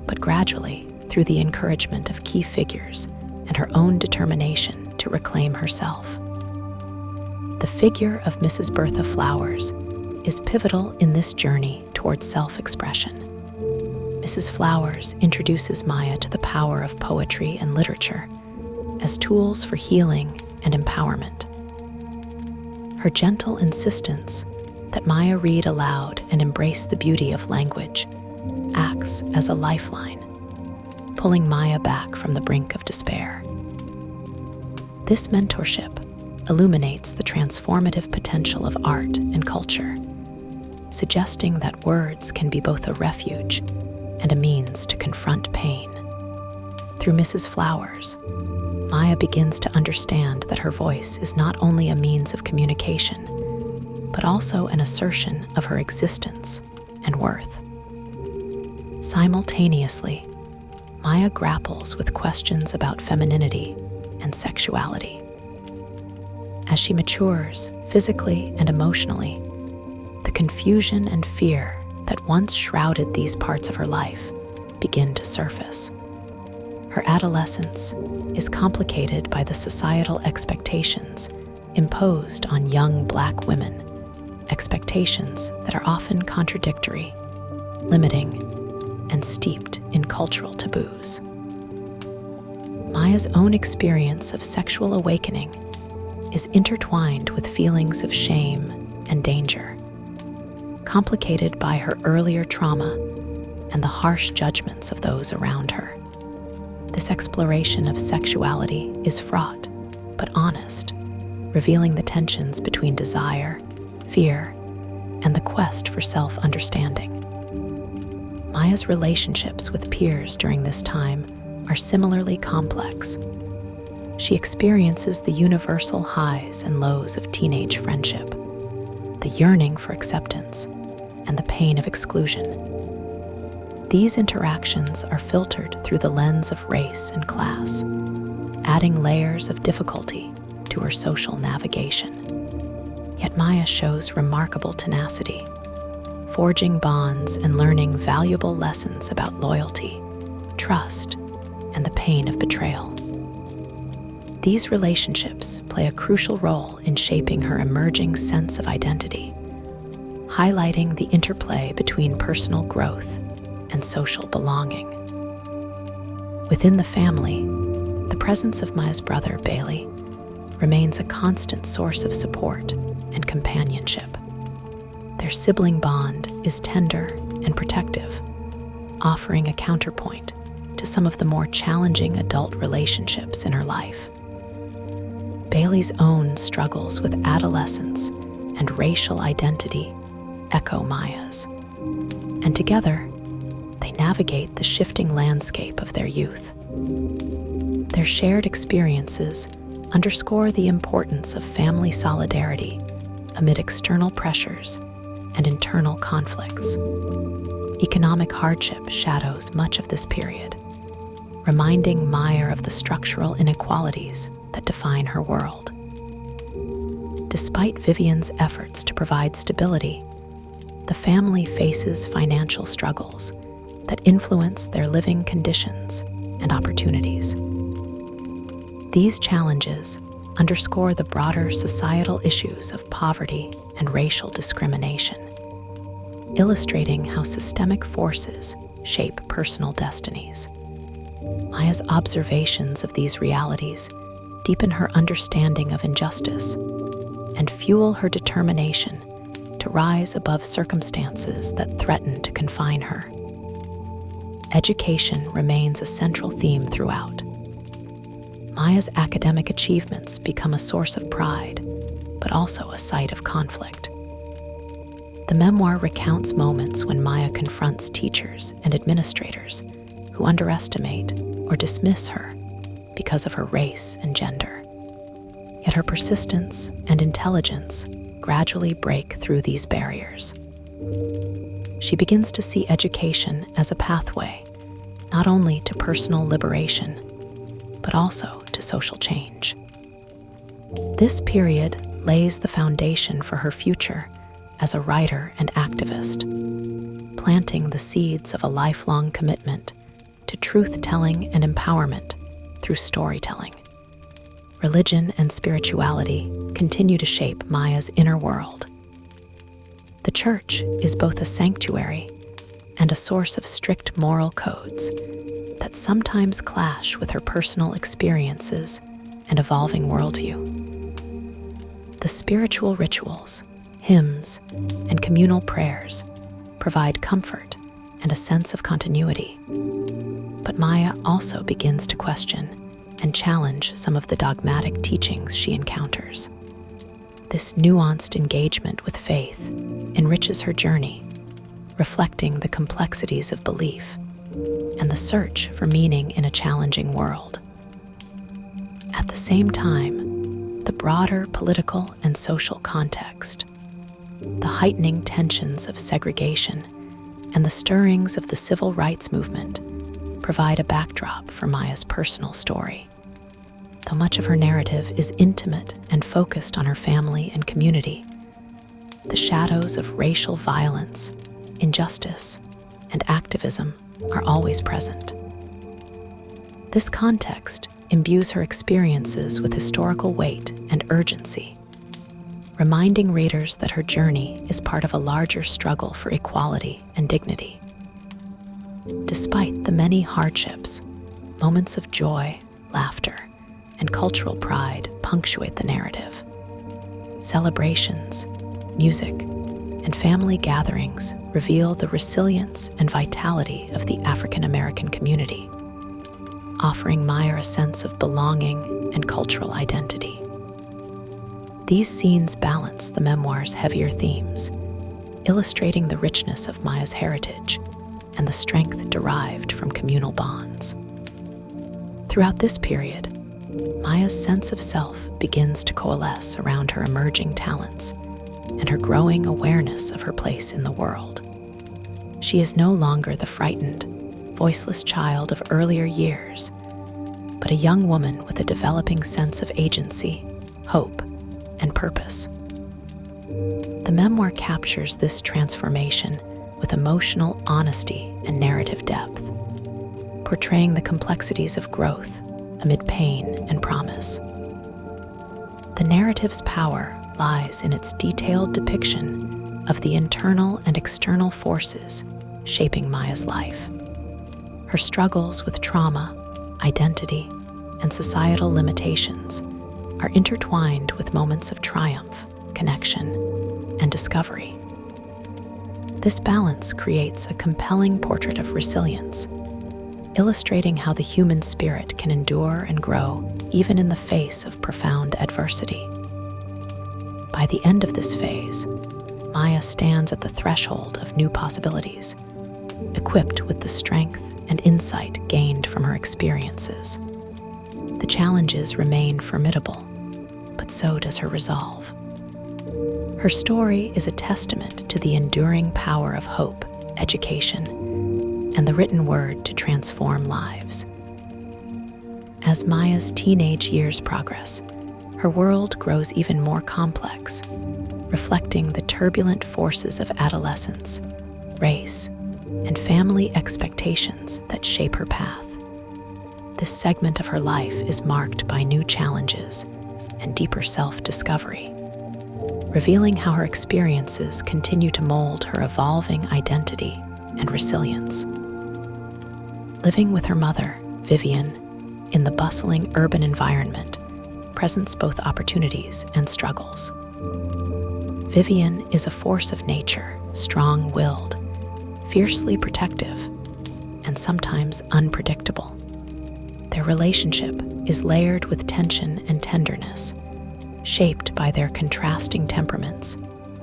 but gradually through the encouragement of key figures and her own determination to reclaim herself. The figure of Mrs. Bertha Flowers is pivotal in this journey towards self-expression. Mrs. Flowers introduces Maya to the power of poetry and literature as tools for healing and empowerment. Her gentle insistence that Maya read aloud and embrace the beauty of language acts as a lifeline, pulling Maya back from the brink of despair. This mentorship illuminates the transformative potential of art and culture, suggesting that words can be both a refuge and a means to confront pain. Through Mrs. Flowers, Maya begins to understand that her voice is not only a means of communication, but also an assertion of her existence and worth. Simultaneously, Maya grapples with questions about femininity and sexuality. As she matures physically and emotionally, the confusion and fear that once shrouded these parts of her life begin to surface. Her adolescence is complicated by the societal expectations imposed on young Black women, expectations that are often contradictory, limiting, and steeped in cultural taboos. Maya's own experience of sexual awakening is intertwined with feelings of shame and danger, complicated by her earlier trauma and the harsh judgments of those around her. This exploration of sexuality is fraught, but honest, revealing the tensions between desire, fear, and the quest for self-understanding. Maya's relationships with peers during this time are similarly complex. She experiences the universal highs and lows of teenage friendship, the yearning for acceptance, and the pain of exclusion. These interactions are filtered through the lens of race and class, adding layers of difficulty to her social navigation. Yet Maya shows remarkable tenacity, forging bonds and learning valuable lessons about loyalty, trust, and the pain of betrayal. These relationships play a crucial role in shaping her emerging sense of identity, highlighting the interplay between personal growth and social belonging. Within the family, the presence of Maya's brother, Bailey, remains a constant source of support and companionship. Their sibling bond is tender and protective, offering a counterpoint to some of the more challenging adult relationships in her life. Bailey's own struggles with adolescence and racial identity echo Maya's, and together, they navigate the shifting landscape of their youth. Their shared experiences underscore the importance of family solidarity amid external pressures and internal conflicts. Economic hardship shadows much of this period, reminding Maya of the structural inequalities that define her world. Despite Vivian's efforts to provide stability, the family faces financial struggles that influence their living conditions and opportunities. These challenges underscore the broader societal issues of poverty and racial discrimination, illustrating how systemic forces shape personal destinies. Maya's observations of these realities deepen her understanding of injustice and fuel her determination to rise above circumstances that threaten to confine her. Education remains a central theme throughout. Maya's academic achievements become a source of pride, but also a site of conflict. The memoir recounts moments when Maya confronts teachers and administrators who underestimate or dismiss her because of her race and gender. Yet her persistence and intelligence gradually break through these barriers. She begins to see education as a pathway, not only to personal liberation, but also to social change. This period lays the foundation for her future as a writer and activist, planting the seeds of a lifelong commitment to truth-telling and empowerment through storytelling. Religion and spirituality continue to shape Maya's inner world. The church is both a sanctuary and a source of strict moral codes that sometimes clash with her personal experiences and evolving worldview. The spiritual rituals, hymns, and communal prayers provide comfort and a sense of continuity. But Maya also begins to question and challenge some of the dogmatic teachings she encounters. This nuanced engagement with faith enriches her journey, reflecting the complexities of belief and the search for meaning in a challenging world. At the same time, the broader political and social context, the heightening tensions of segregation, and the stirrings of the civil rights movement provide a backdrop for Maya's personal story. Though much of her narrative is intimate and focused on her family and community, the shadows of racial violence, injustice, and activism are always present. This context imbues her experiences with historical weight and urgency, reminding readers that her journey is part of a larger struggle for equality and dignity. Despite the many hardships, moments of joy, laughter, and cultural pride punctuate the narrative. Celebrations, music, and family gatherings reveal the resilience and vitality of the African American community, offering Maya a sense of belonging and cultural identity. These scenes balance the memoir's heavier themes, illustrating the richness of Maya's heritage and the strength derived from communal bonds. Throughout this period, Maya's sense of self begins to coalesce around her emerging talents and her growing awareness of her place in the world. She is no longer the frightened, voiceless child of earlier years, but a young woman with a developing sense of agency, hope, and purpose. The memoir captures this transformation with emotional honesty and narrative depth, portraying the complexities of growth amid pain and promise. The narrative's power lies in its detailed depiction of the internal and external forces shaping Maya's life. Her struggles with trauma, identity, and societal limitations are intertwined with moments of triumph, connection, and discovery. This balance creates a compelling portrait of resilience, illustrating how the human spirit can endure and grow even in the face of profound adversity. By the end of this phase, Maya stands at the threshold of new possibilities, equipped with the strength and insight gained from her experiences. The challenges remain formidable, but so does her resolve. Her story is a testament to the enduring power of hope, education, and the written word to transform lives. As Maya's teenage years progress, her world grows even more complex, reflecting the turbulent forces of adolescence, race, and family expectations that shape her path. This segment of her life is marked by new challenges and deeper self-discovery, revealing how her experiences continue to mold her evolving identity and resilience. Living with her mother, Vivian, in the bustling urban environment presents both opportunities and struggles. Vivian is a force of nature, strong-willed, fiercely protective, and sometimes unpredictable. Their relationship is layered with tension and tenderness, shaped by their contrasting temperaments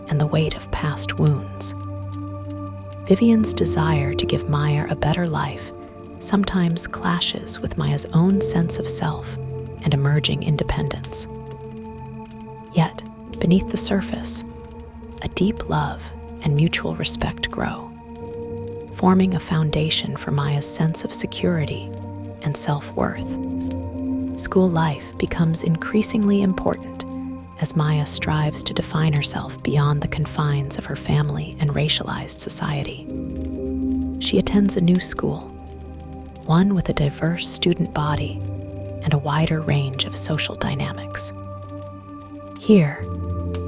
and the weight of past wounds. Vivian's desire to give Maya a better life sometimes clashes with Maya's own sense of self and emerging independence. Yet, beneath the surface, a deep love and mutual respect grow, forming a foundation for Maya's sense of security and self-worth. School life becomes increasingly important as Maya strives to define herself beyond the confines of her family and racialized society. She attends a new school, one with a diverse student body and a wider range of social dynamics. Here,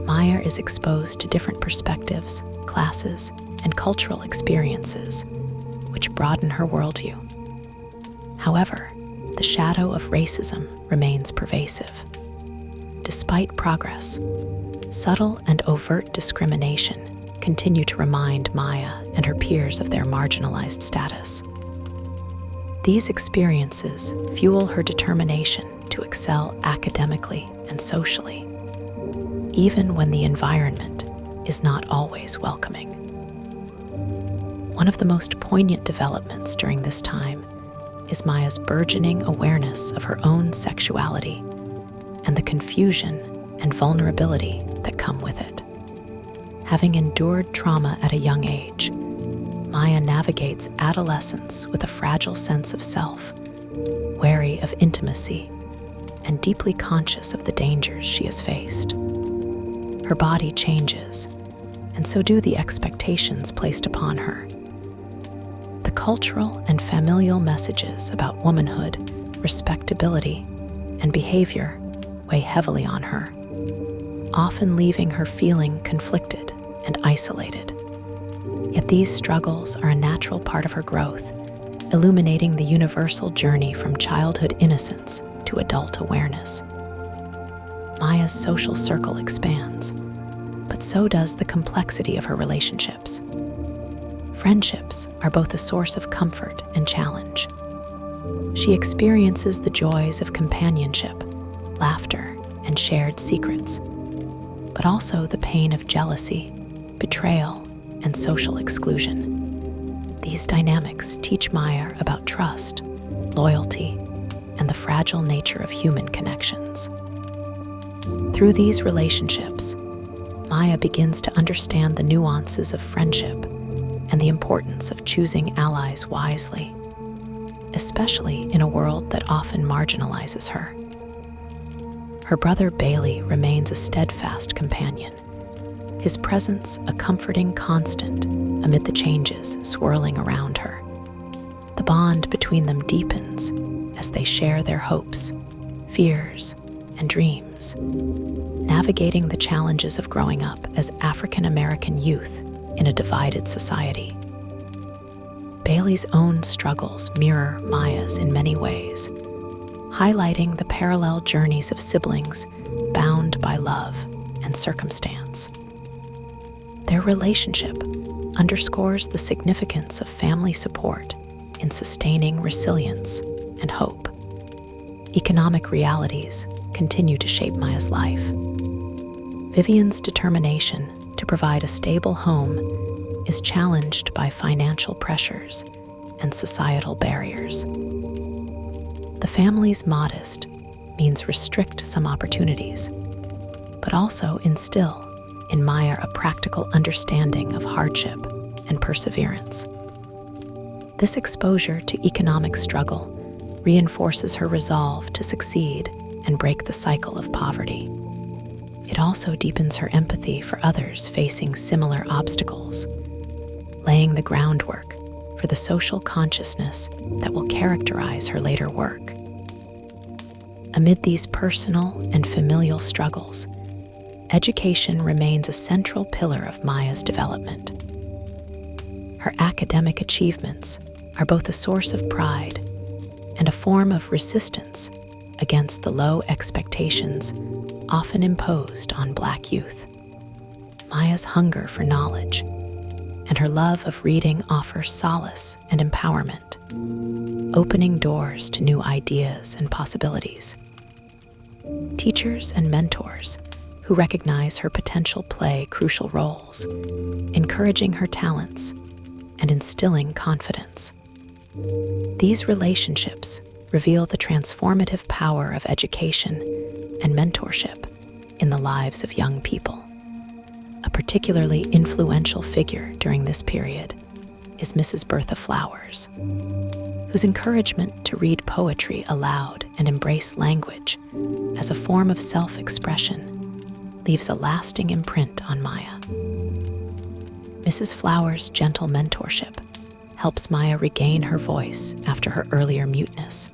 Maya is exposed to different perspectives, classes, and cultural experiences, which broaden her worldview. However, the shadow of racism remains pervasive. Despite progress, subtle and overt discrimination continue to remind Maya and her peers of their marginalized status. These experiences fuel her determination to excel academically and socially, even when the environment is not always welcoming. One of the most poignant developments during this time is Maya's burgeoning awareness of her own sexuality and the confusion and vulnerability that come with it. Having endured trauma at a young age, Maya navigates adolescence with a fragile sense of self, wary of intimacy, and deeply conscious of the dangers she has faced. Her body changes, and so do the expectations placed upon her. The cultural and familial messages about womanhood, respectability, and behavior weigh heavily on her, often leaving her feeling conflicted and isolated. Yet these struggles are a natural part of her growth, illuminating the universal journey from childhood innocence to adult awareness. Maya's social circle expands, but so does the complexity of her relationships. Friendships are both a source of comfort and challenge. She experiences the joys of companionship, laughter, and shared secrets, but also the pain of jealousy, betrayal, and social exclusion. These dynamics teach Maya about trust, loyalty, and the fragile nature of human connections. Through these relationships, Maya begins to understand the nuances of friendship and the importance of choosing allies wisely, especially in a world that often marginalizes her. Her brother Bailey remains a steadfast companion, his presence a comforting constant amid the changes swirling around her. The bond between them deepens as they share their hopes, fears, and dreams, navigating the challenges of growing up as African American youth in a divided society. Bailey's own struggles mirror Maya's in many ways, highlighting the parallel journeys of siblings bound by love and circumstance. Their relationship underscores the significance of family support in sustaining resilience and hope. Economic realities continue to shape Maya's life. Vivian's determination to provide a stable home is challenged by financial pressures and societal barriers. The family's modest means restrict some opportunities, but also instill in Maya a practical understanding of hardship and perseverance. This exposure to economic struggle reinforces her resolve to succeed and break the cycle of poverty. It also deepens her empathy for others facing similar obstacles, laying the groundwork for the social consciousness that will characterize her later work. Amid these personal and familial struggles, education remains a central pillar of Maya's development. Her academic achievements are both a source of pride and a form of resistance against the low expectations often imposed on Black youth. Maya's hunger for knowledge and her love of reading offer solace and empowerment, opening doors to new ideas and possibilities. Teachers and mentors who recognize her potential play crucial roles, encouraging her talents and instilling confidence. These relationships reveal the transformative power of education and mentorship in the lives of young people. A particularly influential figure during this period is Mrs. Bertha Flowers, whose encouragement to read poetry aloud and embrace language as a form of self-expression leaves a lasting imprint on Maya. Mrs. Flowers' gentle mentorship helps Maya regain her voice after her earlier muteness,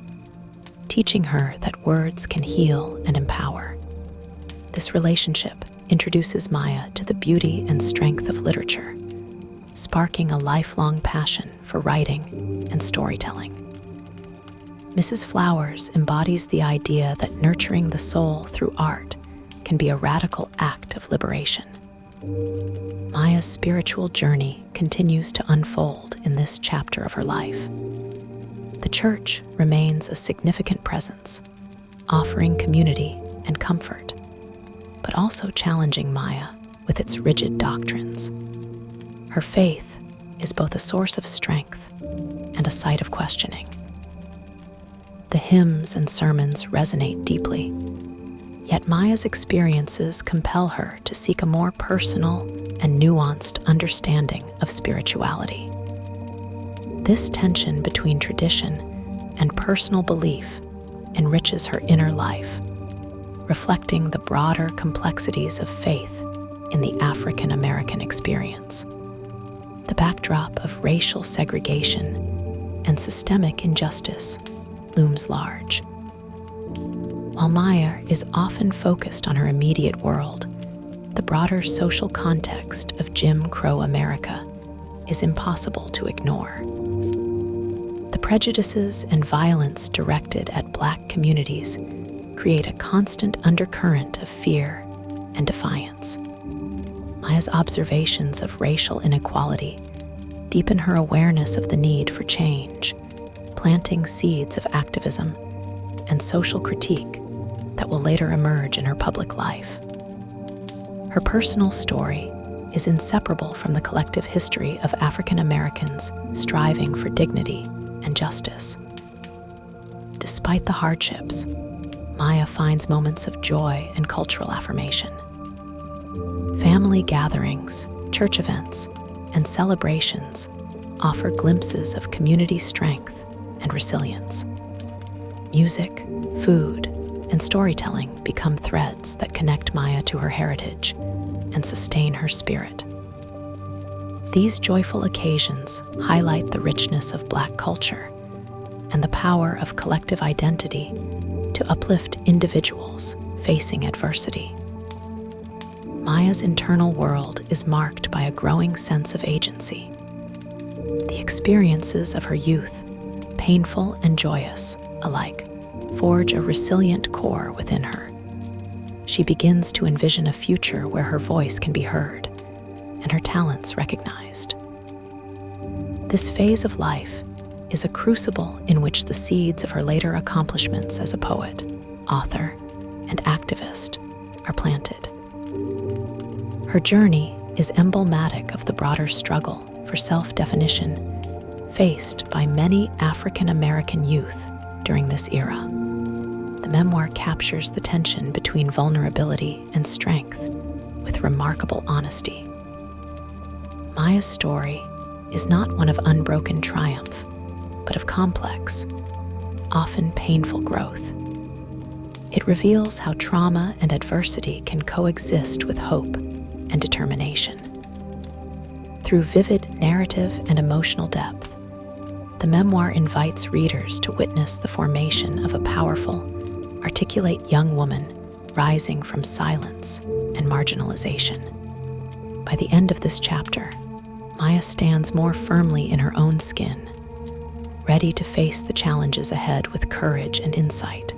teaching her that words can heal and empower. This relationship introduces Maya to the beauty and strength of literature, sparking a lifelong passion for writing and storytelling. Mrs. Flowers embodies the idea that nurturing the soul through art can be a radical act of liberation. Maya's spiritual journey continues to unfold in this chapter of her life. The church remains a significant presence, offering community and comfort, but also challenging Maya with its rigid doctrines. Her faith is both a source of strength and a site of questioning. The hymns and sermons resonate deeply, yet Maya's experiences compel her to seek a more personal and nuanced understanding of spirituality. This tension between tradition and personal belief enriches her inner life, reflecting the broader complexities of faith in the African American experience. The backdrop of racial segregation and systemic injustice looms large. While Maya is often focused on her immediate world, the broader social context of Jim Crow America is impossible to ignore. The prejudices and violence directed at Black communities create a constant undercurrent of fear and defiance. Maya's observations of racial inequality deepen her awareness of the need for change, planting seeds of activism and social critique that will later emerge in her public life. Her personal story is inseparable from the collective history of African Americans striving for dignity and justice. Despite the hardships, Maya finds moments of joy and cultural affirmation. Family gatherings, church events, and celebrations offer glimpses of community strength and resilience. Music, food, and storytelling become threads that connect Maya to her heritage and sustain her spirit. These joyful occasions highlight the richness of Black culture and the power of collective identity to uplift individuals facing adversity. Maya's internal world is marked by a growing sense of agency. The experiences of her youth, painful and joyous alike, forge a resilient core within her. She begins to envision a future where her voice can be heard and her talents recognized. This phase of life is a crucible in which the seeds of her later accomplishments as a poet, author, and activist are planted. Her journey is emblematic of the broader struggle for self-definition faced by many African American youth during this era. The memoir captures the tension between vulnerability and strength with remarkable honesty. Maya's story is not one of unbroken triumph, but of complex, often painful growth. It reveals how trauma and adversity can coexist with hope and determination. Through vivid narrative and emotional depth, the memoir invites readers to witness the formation of a powerful, articulate young woman rising from silence and marginalization. By the end of this chapter, Maya stands more firmly in her own skin, ready to face the challenges ahead with courage and insight.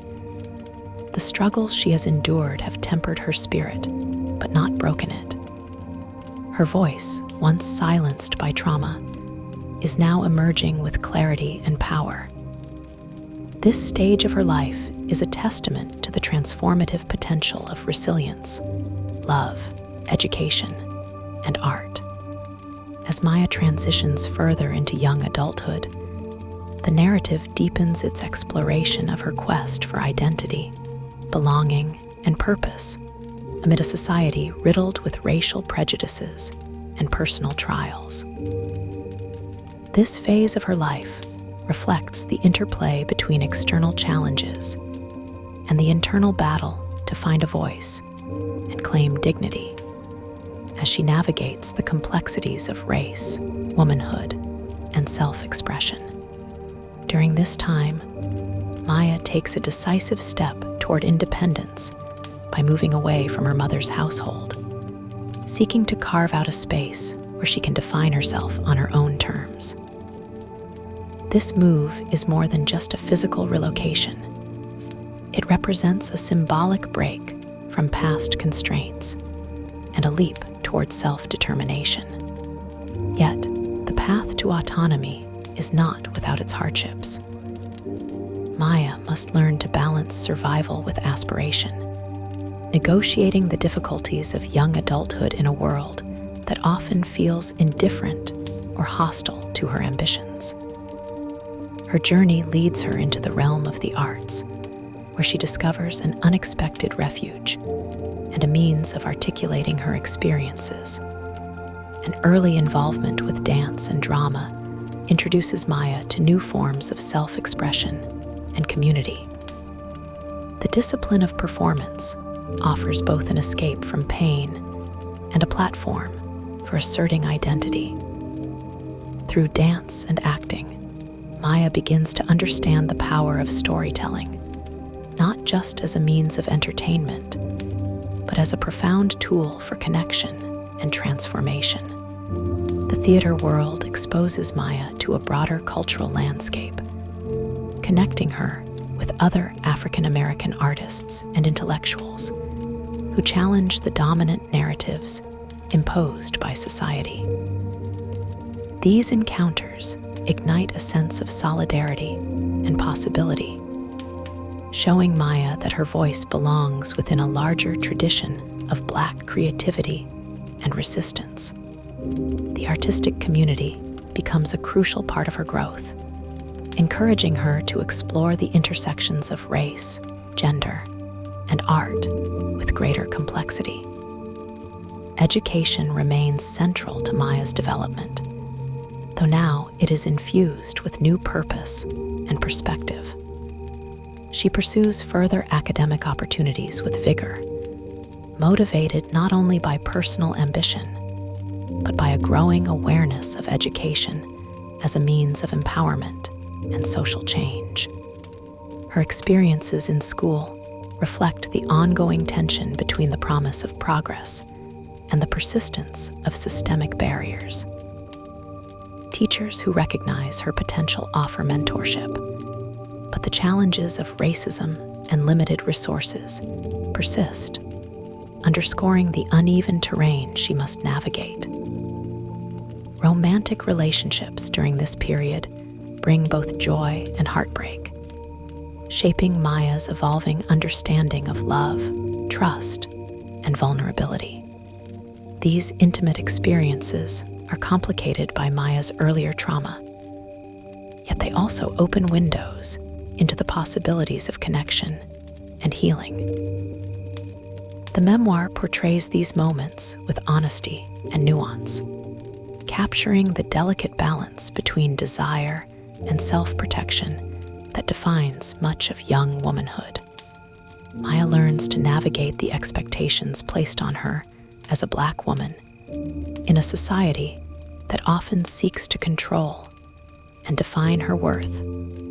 The struggles she has endured have tempered her spirit, but not broken it. Her voice, once silenced by trauma, is now emerging with clarity and power. This stage of her life is a testament to the transformative potential of resilience love, education, and art. As Maya transitions further into young adulthood, the narrative deepens its exploration of her quest for identity, belonging, and purpose amid a society riddled with racial prejudices and personal trials. This phase of her life reflects the interplay between external challenges and the internal battle to find a voice and claim dignity as she navigates the complexities of race, womanhood, and self-expression. During this time, Maya takes a decisive step toward independence by moving away from her mother's household, seeking to carve out a space where she can define herself on her own terms. This move is more than just a physical relocation. It represents a symbolic break from past constraints and a leap towards self-determination. Yet, the path to autonomy is not without its hardships. Maya must learn to balance survival with aspiration, negotiating the difficulties of young adulthood in a world that often feels indifferent or hostile to her ambitions. Her journey leads her into the realm of the arts, where she discovers an unexpected refuge and a means of articulating her experiences. An early involvement with dance and drama introduces Maya to new forms of self-expression and community. The discipline of performance offers both an escape from pain and a platform for asserting identity. Through dance and acting, Maya begins to understand the power of storytelling, not just as a means of entertainment, but as a profound tool for connection and transformation. The theater world exposes Maya to a broader cultural landscape, connecting her with other African American artists and intellectuals who challenge the dominant narratives imposed by society. These encounters ignite a sense of solidarity and possibility, showing Maya that her voice belongs within a larger tradition of Black creativity and resistance. The artistic community becomes a crucial part of her growth, encouraging her to explore the intersections of race, gender, and art with greater complexity. Education remains central to Maya's development, though now it is infused with new purpose and perspective. She pursues further academic opportunities with vigor, motivated not only by personal ambition, but by a growing awareness of education as a means of empowerment and social change. Her experiences in school reflect the ongoing tension between the promise of progress and the persistence of systemic barriers. Teachers who recognize her potential offer mentorship, but the challenges of racism and limited resources persist, underscoring the uneven terrain she must navigate. Romantic relationships during this period bring both joy and heartbreak, shaping Maya's evolving understanding of love, trust, and vulnerability. These intimate experiences are complicated by Maya's earlier trauma, yet they also open windows into the possibilities of connection and healing. The memoir portrays these moments with honesty and nuance, capturing the delicate balance between desire and self-protection that defines much of young womanhood. Maya learns to navigate the expectations placed on her as a Black woman in a society that often seeks to control and define her worth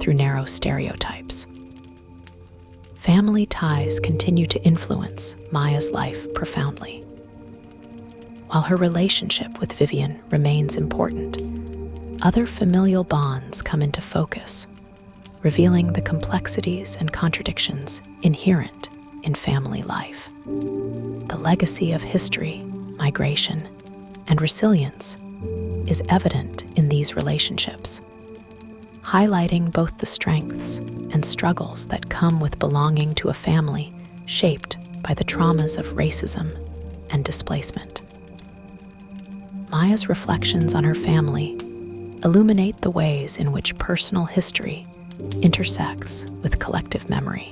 through narrow stereotypes. Family ties continue to influence Maya's life profoundly. While her relationship with Vivian remains important, other familial bonds come into focus, revealing the complexities and contradictions inherent in family life. The legacy of history, migration, and resilience is evident in these relationships, highlighting both the strengths and struggles that come with belonging to a family shaped by the traumas of racism and displacement. Maya's reflections on her family illuminate the ways in which personal history intersects with collective memory.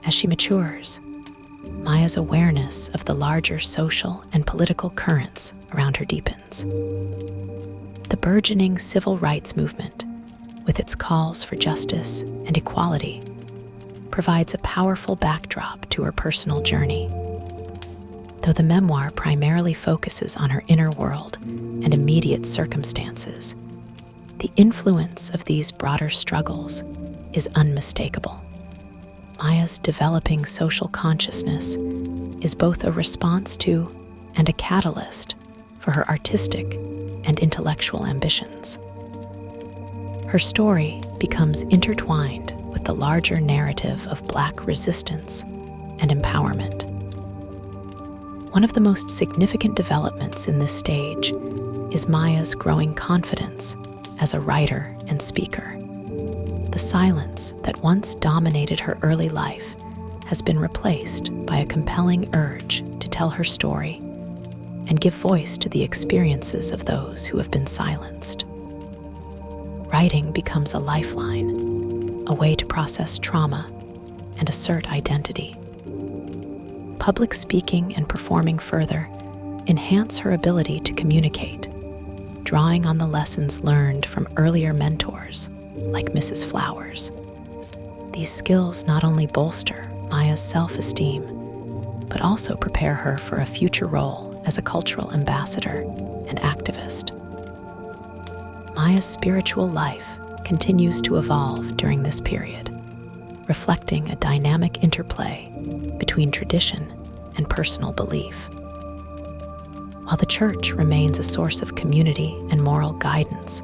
As she matures, Maya's awareness of the larger social and political currents around her deepens. The burgeoning civil rights movement, with its calls for justice and equality, provides a powerful backdrop to her personal journey. Though the memoir primarily focuses on her inner world and immediate circumstances, the influence of these broader struggles is unmistakable. Maya's developing social consciousness is both a response to and a catalyst for her artistic and intellectual ambitions. Her story becomes intertwined with the larger narrative of Black resistance and empowerment. One of the most significant developments in this stage is Maya's growing confidence as a writer and speaker. The silence that once dominated her early life has been replaced by a compelling urge to tell her story and give voice to the experiences of those who have been silenced. Writing becomes a lifeline, a way to process trauma and assert identity. Public speaking and performing further enhance her ability to communicate, drawing on the lessons learned from earlier mentors like Mrs. Flowers. These skills not only bolster Maya's self-esteem, but also prepare her for a future role as a cultural ambassador and activist. Maya's spiritual life continues to evolve during this period, reflecting a dynamic interplay between tradition and personal belief. While the church remains a source of community and moral guidance,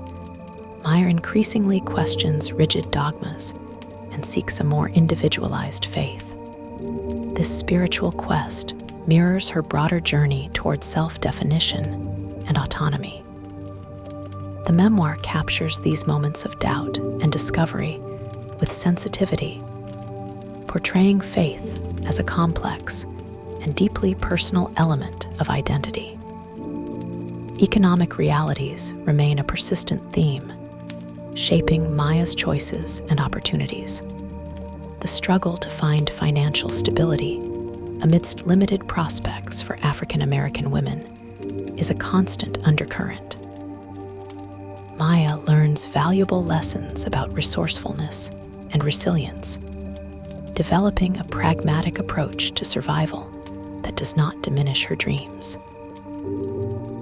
Maya increasingly questions rigid dogmas and seeks a more individualized faith. This spiritual quest mirrors her broader journey towards self-definition and autonomy. The memoir captures these moments of doubt and discovery with sensitivity, portraying faith as a complex and deeply personal element of identity. Economic realities remain a persistent theme, shaping Maya's choices and opportunities. The struggle to find financial stability amidst limited prospects for African American women is a constant undercurrent. Maya learns valuable lessons about resourcefulness and resilience, developing a pragmatic approach to survival that does not diminish her dreams.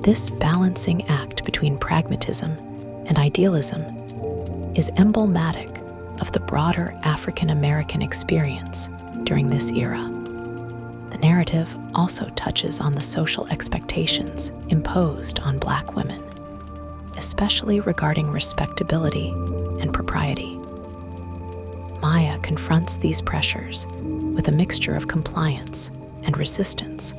This balancing act between pragmatism and idealism is emblematic of the broader African American experience during this era. The narrative also touches on the social expectations imposed on Black women, especially regarding respectability and propriety. Maya confronts these pressures with a mixture of compliance and resistance,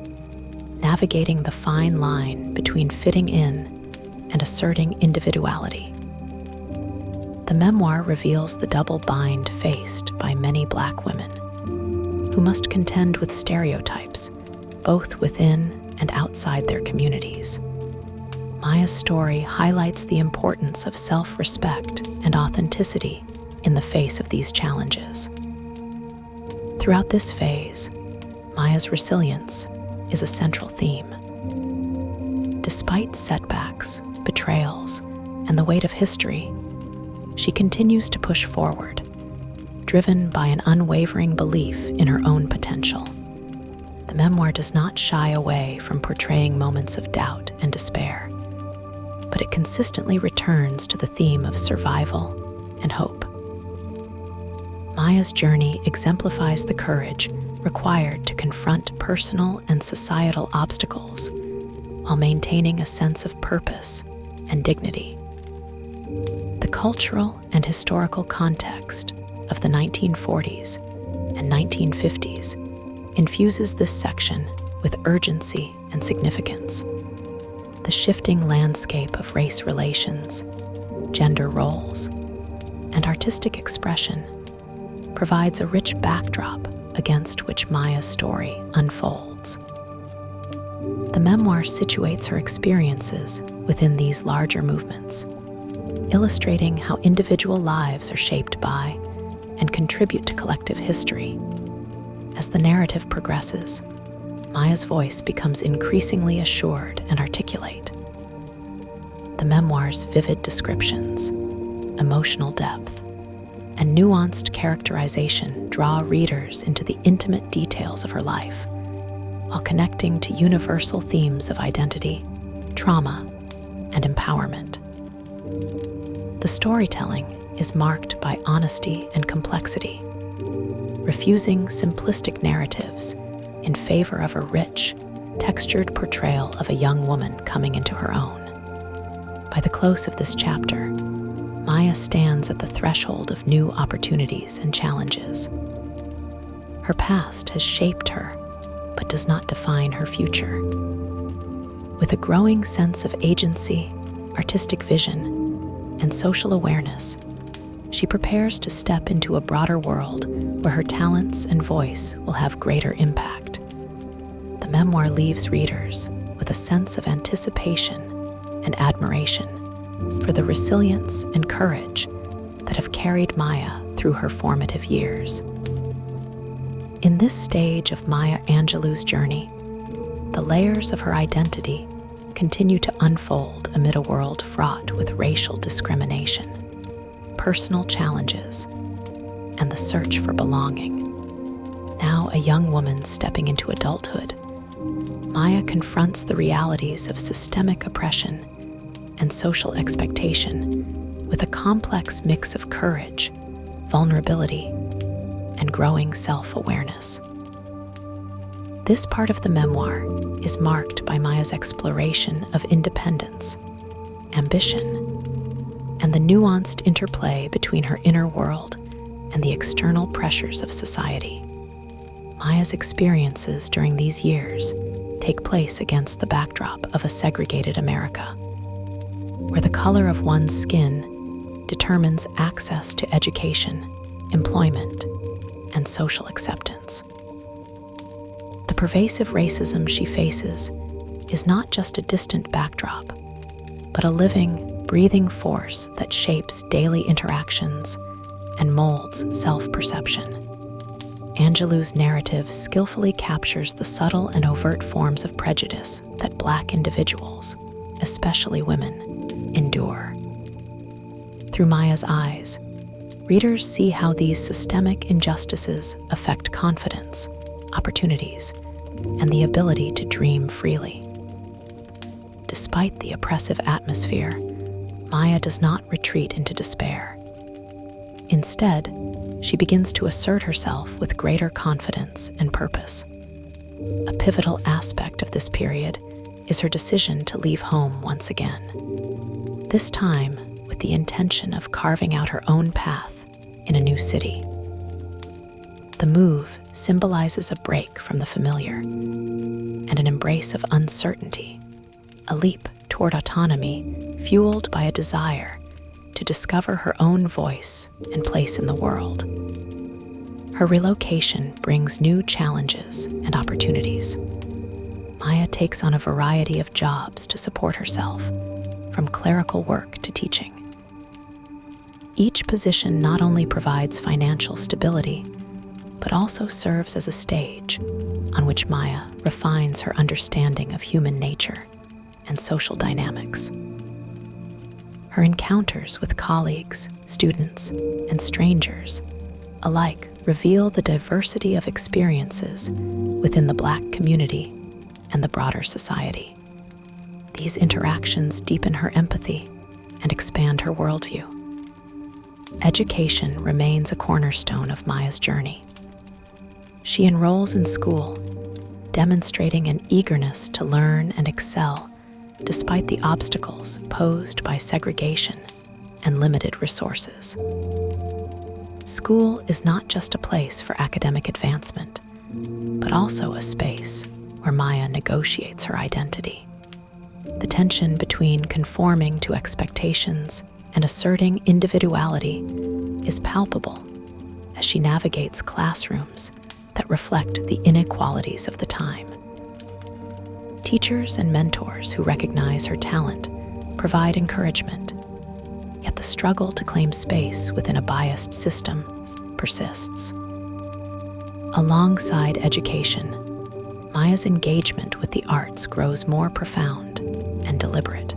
navigating the fine line between fitting in and asserting individuality. The memoir reveals the double bind faced by many Black women, who must contend with stereotypes both within and outside their communities. Maya's story highlights the importance of self-respect and authenticity in the face of these challenges. Throughout this phase, Maya's resilience is a central theme. Despite setbacks, betrayals, and the weight of history, she continues to push forward, driven by an unwavering belief in her own potential. The memoir does not shy away from portraying moments of doubt and despair, but it consistently returns to the theme of survival and hope. Maya's journey exemplifies the courage required to confront personal and societal obstacles while maintaining a sense of purpose and dignity. The cultural and historical context of the 1940s and 1950s infuses this section with urgency and significance. The shifting landscape of race relations, gender roles, and artistic expression provides a rich backdrop against which Maya's story unfolds. memoir situates her experiences within these larger movements, illustrating how individual lives are shaped by and contribute to collective history. As the narrative progresses, Maya's voice becomes increasingly assured and articulate. The memoir's vivid descriptions, emotional depth, and nuanced characterization draw readers into the intimate details of her life, while connecting to universal themes of identity, trauma, and empowerment. The storytelling is marked by honesty and complexity, refusing simplistic narratives in favor of a rich, textured portrayal of a young woman coming into her own. By the close of this chapter, Maya stands at the threshold of new opportunities and challenges. Her past has shaped her, but does not define her future. With a growing sense of agency, artistic vision, and social awareness, she prepares to step into a broader world where her talents and voice will have greater impact. The memoir leaves readers with a sense of anticipation and admiration for the resilience and courage that have carried Maya through her formative years. In this stage of Maya Angelou's journey, the layers of her identity continue to unfold amid a world fraught with racial discrimination, personal challenges, and the search for belonging. Now a young woman stepping into adulthood, Maya confronts the realities of systemic oppression and social expectation with a complex mix of courage, vulnerability, and growing self-awareness. This part of the memoir is marked by Maya's exploration of independence, ambition, and the nuanced interplay between her inner world and the external pressures of society. Maya's experiences during these years take place against the backdrop of a segregated America, where the color of one's skin determines access to education, employment, and social acceptance. The pervasive racism she faces is not just a distant backdrop, but a living, breathing force that shapes daily interactions and molds self-perception. Angelou's narrative skillfully captures the subtle and overt forms of prejudice that Black individuals, especially women, endure. Through Maya's eyes, readers see how these systemic injustices affect confidence, opportunities, and the ability to dream freely. Despite the oppressive atmosphere, Maya does not retreat into despair. Instead, she begins to assert herself with greater confidence and purpose. A pivotal aspect of this period is her decision to leave home once again, this time with the intention of carving out her own path in a new city. The move symbolizes a break from the familiar and an embrace of uncertainty, a leap toward autonomy fueled by a desire to discover her own voice and place in the world. Her relocation brings new challenges and opportunities. Maya takes on a variety of jobs to support herself, from clerical work to teaching. Each position not only provides financial stability, but also serves as a stage on which Maya refines her understanding of human nature and social dynamics. Her encounters with colleagues, students, and strangers alike reveal the diversity of experiences within the Black community and the broader society. These interactions deepen her empathy and expand her worldview. Education remains a cornerstone of Maya's journey. She enrolls in school, demonstrating an eagerness to learn and excel despite the obstacles posed by segregation and limited resources. School is not just a place for academic advancement, but also a space where Maya negotiates her identity. The tension between conforming to expectations and asserting individuality is palpable as she navigates classrooms that reflect the inequalities of the time. Teachers and mentors who recognize her talent provide encouragement, yet the struggle to claim space within a biased system persists. Alongside education, Maya's engagement with the arts grows more profound and deliberate.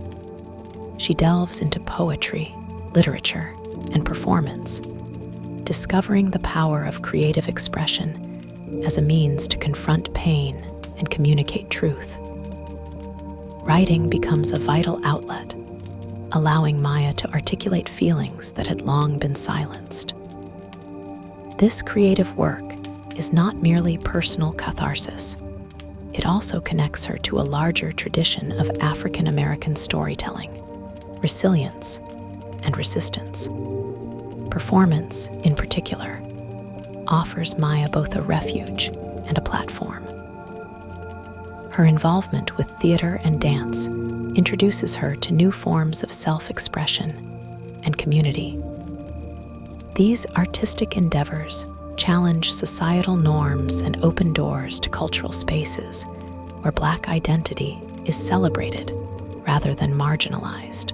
She delves into poetry, literature, and performance, discovering the power of creative expression as a means to confront pain and communicate truth. Writing becomes a vital outlet, allowing Maya to articulate feelings that had long been silenced. This creative work is not merely personal catharsis. It also connects her to a larger tradition of African American storytelling, resilience, and resistance. Performance, in particular, offers Maya both a refuge and a platform. Her involvement with theater and dance introduces her to new forms of self-expression and community. These artistic endeavors challenge societal norms and open doors to cultural spaces where Black identity is celebrated rather than marginalized.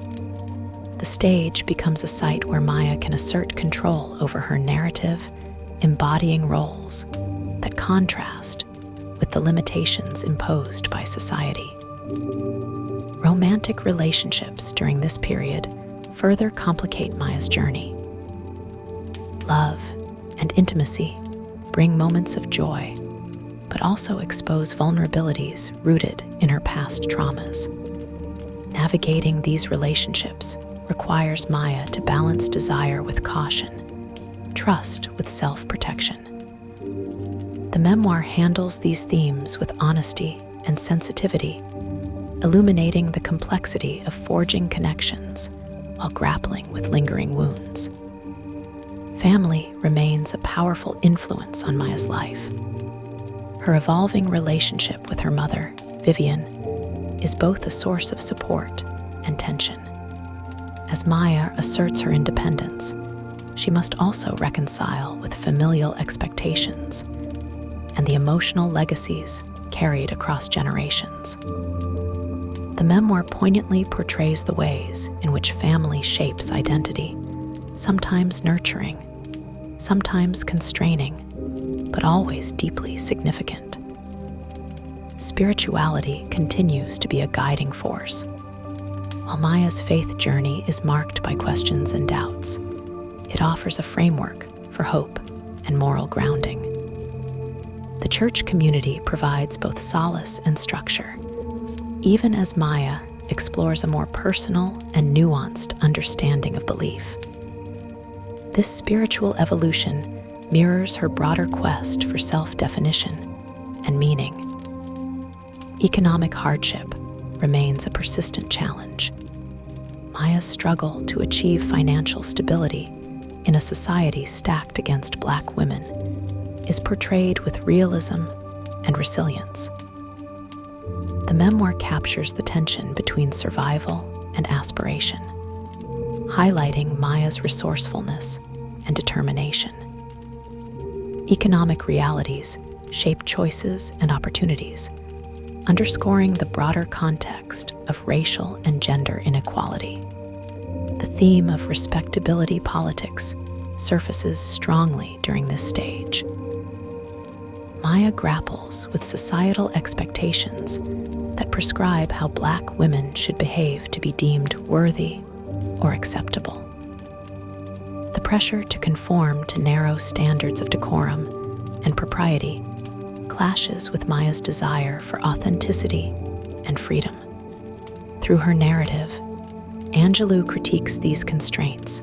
The stage becomes a site where Maya can assert control over her narrative, embodying roles that contrast with the limitations imposed by society. Romantic relationships during this period further complicate Maya's journey. Love and intimacy bring moments of joy, but also expose vulnerabilities rooted in her past traumas. Navigating these relationships requires Maya to balance desire with caution, trust with self-protection. The memoir handles these themes with honesty and sensitivity, illuminating the complexity of forging connections while grappling with lingering wounds. Family remains a powerful influence on Maya's life. Her evolving relationship with her mother, Vivian, is both a source of support and tension. As Maya asserts her independence, she must also reconcile with familial expectations and the emotional legacies carried across generations. The memoir poignantly portrays the ways in which family shapes identity, sometimes nurturing, sometimes constraining, but always deeply significant. Spirituality continues to be a guiding force. While Maya's faith journey is marked by questions and doubts, it offers a framework for hope and moral grounding. The church community provides both solace and structure, even as Maya explores a more personal and nuanced understanding of belief. This spiritual evolution mirrors her broader quest for self-definition and meaning. Economic hardship remains a persistent challenge. Maya's struggle to achieve financial stability in a society stacked against Black women is portrayed with realism and resilience. The memoir captures the tension between survival and aspiration, highlighting Maya's resourcefulness and determination. Economic realities shape choices and opportunities, underscoring the broader context of racial and gender inequality. The theme of respectability politics surfaces strongly during this stage. Maya grapples with societal expectations that prescribe how Black women should behave to be deemed worthy or acceptable. The pressure to conform to narrow standards of decorum and propriety clashes with Maya's desire for authenticity and freedom. Through her narrative, Angelou critiques these constraints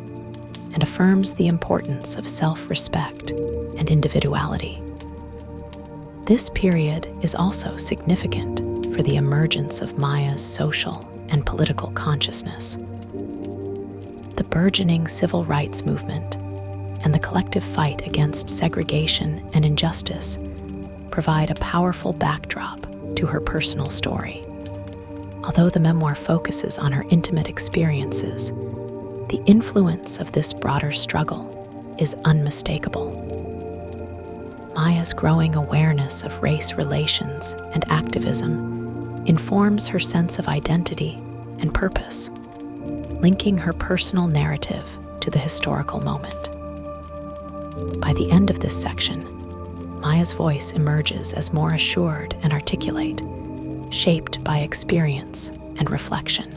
and affirms the importance of self-respect and individuality. This period is also significant for the emergence of Maya's social and political consciousness. The burgeoning civil rights movement and the collective fight against segregation and injustice provide a powerful backdrop to her personal story. Although the memoir focuses on her intimate experiences, the influence of this broader struggle is unmistakable. Maya's growing awareness of race relations and activism informs her sense of identity and purpose, linking her personal narrative to the historical moment. By the end of this section, Maya's voice emerges as more assured and articulate, shaped by experience and reflection.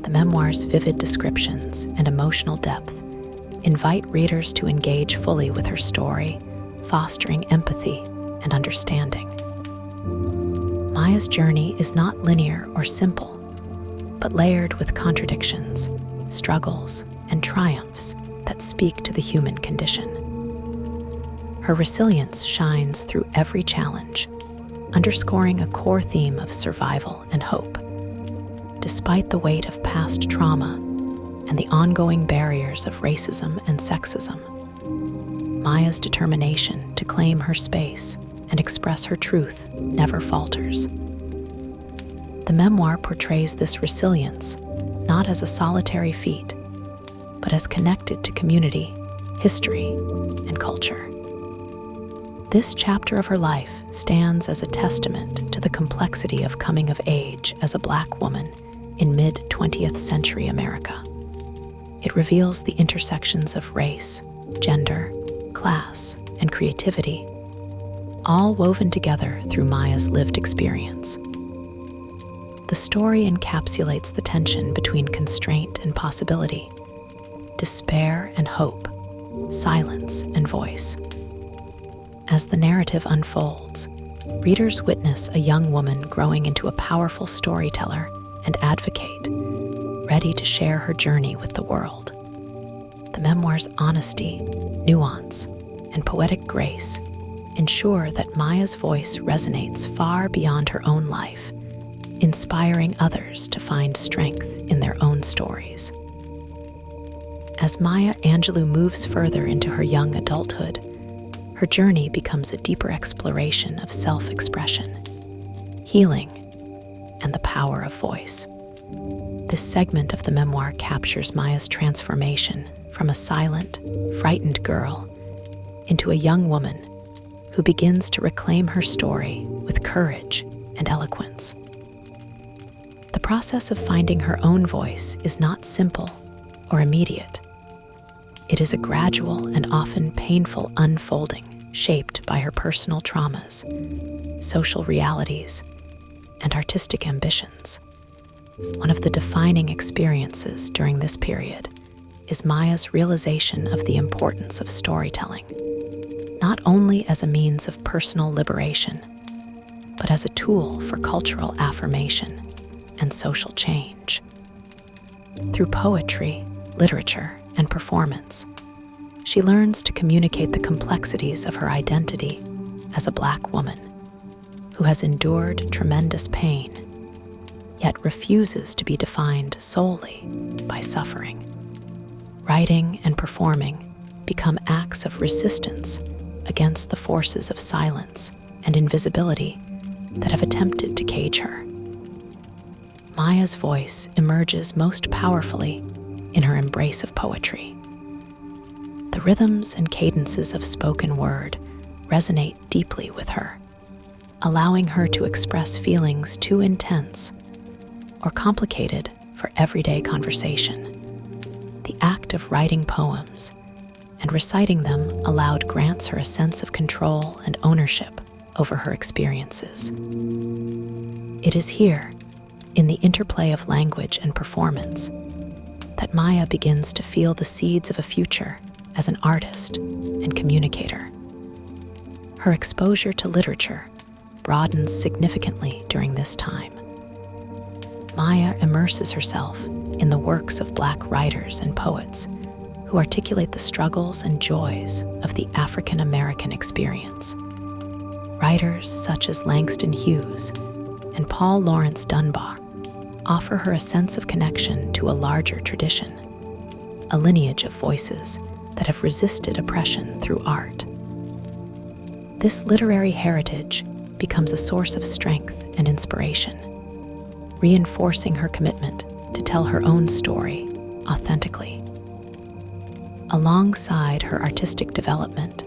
The memoir's vivid descriptions and emotional depth invite readers to engage fully with her story, fostering empathy and understanding. Maya's journey is not linear or simple, but layered with contradictions, struggles, and triumphs that speak to the human condition. Her resilience shines through every challenge, underscoring a core theme of survival and hope. Despite the weight of past trauma and the ongoing barriers of racism and sexism, Maya's determination to claim her space and express her truth never falters. The memoir portrays this resilience not as a solitary feat, but as connected to community, history, and culture. This chapter of her life stands as a testament to the complexity of coming of age as a Black woman in mid-20th century America. It reveals the intersections of race, gender, class, and creativity, all woven together through Maya's lived experience. The story encapsulates the tension between constraint and possibility, despair and hope, silence and voice. As the narrative unfolds, readers witness a young woman growing into a powerful storyteller and advocate, ready to share her journey with the world. The memoir's honesty, nuance, and poetic grace ensure that Maya's voice resonates far beyond her own life, inspiring others to find strength in their own stories. As Maya Angelou moves further into her young adulthood, her journey becomes a deeper exploration of self-expression, healing, and the power of voice. This segment of the memoir captures Maya's transformation from a silent, frightened girl into a young woman who begins to reclaim her story with courage and eloquence. The process of finding her own voice is not simple or immediate. It is a gradual and often painful unfolding shaped by her personal traumas, social realities, and artistic ambitions. One of the defining experiences during this period is Maya's realization of the importance of storytelling, not only as a means of personal liberation, but as a tool for cultural affirmation and social change. Through poetry, literature, and performance, she learns to communicate the complexities of her identity as a Black woman who has endured tremendous pain, yet refuses to be defined solely by suffering. Writing and performing become acts of resistance against the forces of silence and invisibility that have attempted to cage her. Maya's voice emerges most powerfully in her embrace of poetry. The rhythms and cadences of spoken word resonate deeply with her, allowing her to express feelings too intense or complicated for everyday conversation. The act of writing poems and reciting them aloud grants her a sense of control and ownership over her experiences. It is here, in the interplay of language and performance, that Maya begins to feel the seeds of a future as an artist and communicator. Her exposure to literature broadens significantly during this time. Maya immerses herself in the works of Black writers and poets who articulate the struggles and joys of the African American experience. Writers such as Langston Hughes and Paul Laurence Dunbar offer her a sense of connection to a larger tradition, a lineage of voices that have resisted oppression through art. This literary heritage becomes a source of strength and inspiration, reinforcing her commitment to tell her own story authentically. Alongside her artistic development,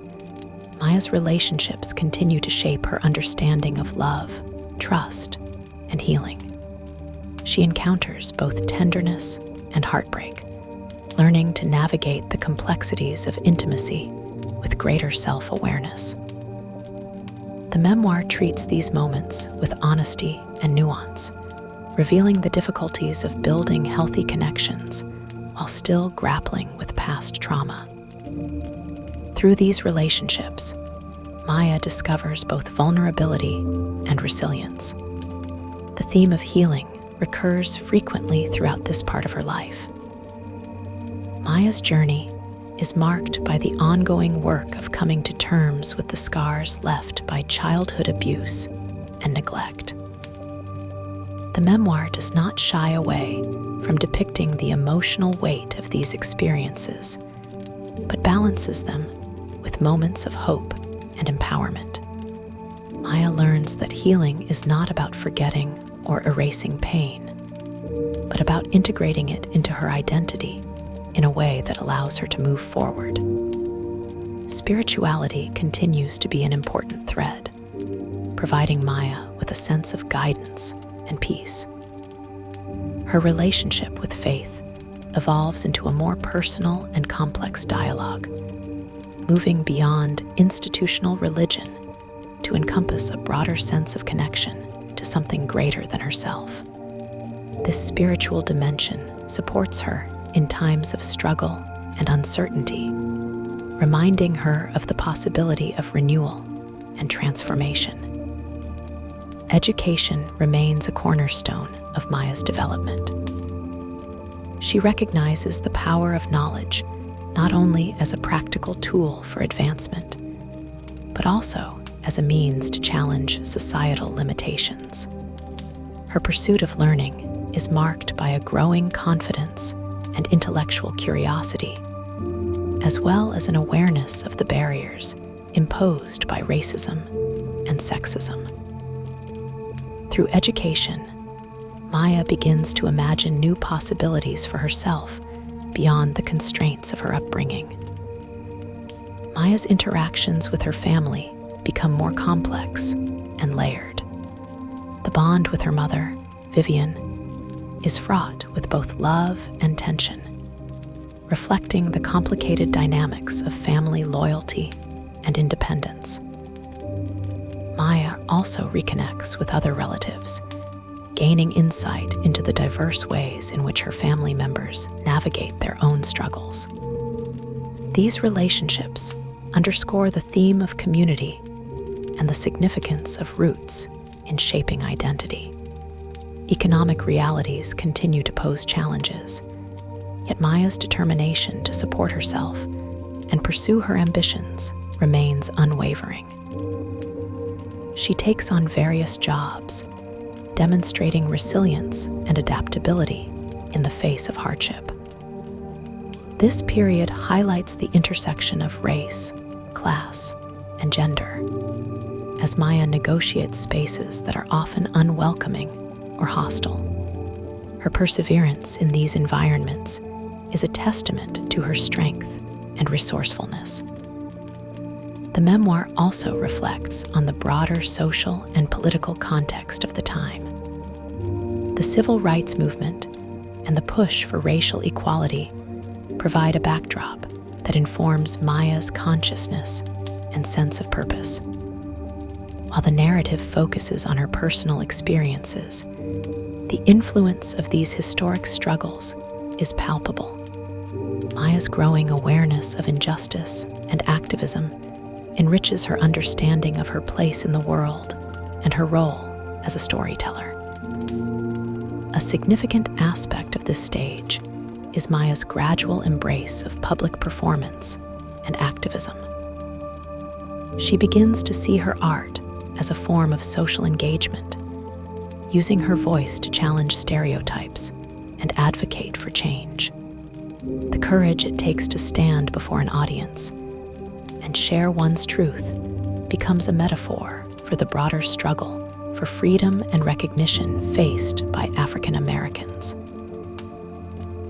Maya's relationships continue to shape her understanding of love, trust, and healing. She encounters both tenderness and heartbreak, learning to navigate the complexities of intimacy with greater self-awareness. The memoir treats these moments with honesty and nuance, revealing the difficulties of building healthy connections while still grappling with past trauma. Through these relationships, Maya discovers both vulnerability and resilience. The theme of healing recurs frequently throughout this part of her life. Maya's journey is marked by the ongoing work of coming to terms with the scars left by childhood abuse and neglect. The memoir does not shy away from depicting the emotional weight of these experiences, but balances them with moments of hope and empowerment. Maya learns that healing is not about forgetting or erasing pain, but about integrating it into her identity in a way that allows her to move forward. Spirituality continues to be an important thread, providing Maya with a sense of guidance and peace. Her relationship with faith evolves into a more personal and complex dialogue, moving beyond institutional religion to encompass a broader sense of connection to something greater than herself. This spiritual dimension supports her in times of struggle and uncertainty, reminding her of the possibility of renewal and transformation. Education remains a cornerstone of Maya's development. She recognizes the power of knowledge not only as a practical tool for advancement, but also as a means to challenge societal limitations. Her pursuit of learning is marked by a growing confidence and intellectual curiosity, as well as an awareness of the barriers imposed by racism and sexism. Through education, Maya begins to imagine new possibilities for herself beyond the constraints of her upbringing. Maya's interactions with her family become more complex and layered. The bond with her mother, Vivian, is fraught with both love and tension, reflecting the complicated dynamics of family loyalty and independence. Maya also reconnects with other relatives, gaining insight into the diverse ways in which her family members navigate their own struggles. These relationships underscore the theme of community and the significance of roots in shaping identity. Economic realities continue to pose challenges, yet Maya's determination to support herself and pursue her ambitions remains unwavering. She takes on various jobs, demonstrating resilience and adaptability in the face of hardship. This period highlights the intersection of race, class, and gender, as Maya negotiates spaces that are often unwelcoming or hostile. Her perseverance in these environments is a testament to her strength and resourcefulness. The memoir also reflects on the broader social and political context of the time. The civil rights movement and the push for racial equality provide a backdrop that informs Maya's consciousness and sense of purpose. While the narrative focuses on her personal experiences, the influence of these historic struggles is palpable. Maya's growing awareness of injustice and activism enriches her understanding of her place in the world and her role as a storyteller. A significant aspect of this stage is Maya's gradual embrace of public performance and activism. She begins to see her art as a form of social engagement, using her voice to challenge stereotypes and advocate for change. The courage it takes to stand before an audience and share one's truth becomes a metaphor for the broader struggle for freedom and recognition faced by African Americans.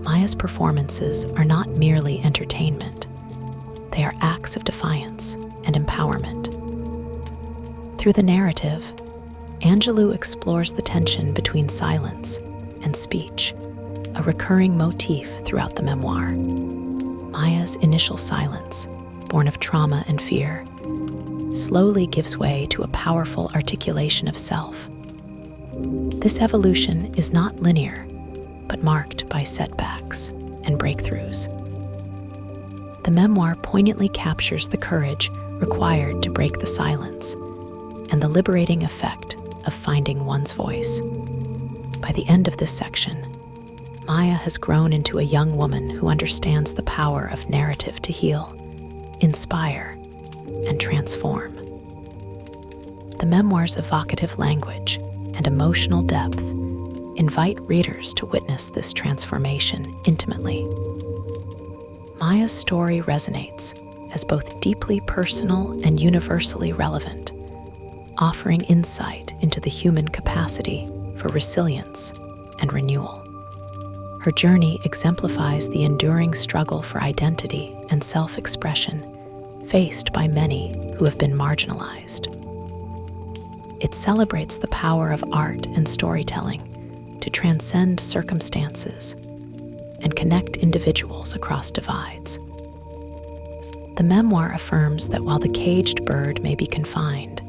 Maya's performances are not merely entertainment. They are acts of defiance and empowerment. Through the narrative, Angelou explores the tension between silence and speech, a recurring motif throughout the memoir. Maya's initial silence, born of trauma and fear, slowly gives way to a powerful articulation of self. This evolution is not linear, but marked by setbacks and breakthroughs. The memoir poignantly captures the courage required to break the silence and the liberating effect of finding one's voice. By the end of this section, Maya has grown into a young woman who understands the power of narrative to heal, inspire, and transform. The memoir's evocative language and emotional depth invite readers to witness this transformation intimately. Maya's story resonates as both deeply personal and universally relevant, offering insight into the human capacity for resilience and renewal. Her journey exemplifies the enduring struggle for identity and self-expression faced by many who have been marginalized. It celebrates the power of art and storytelling to transcend circumstances and connect individuals across divides. The memoir affirms that while the caged bird may be confined,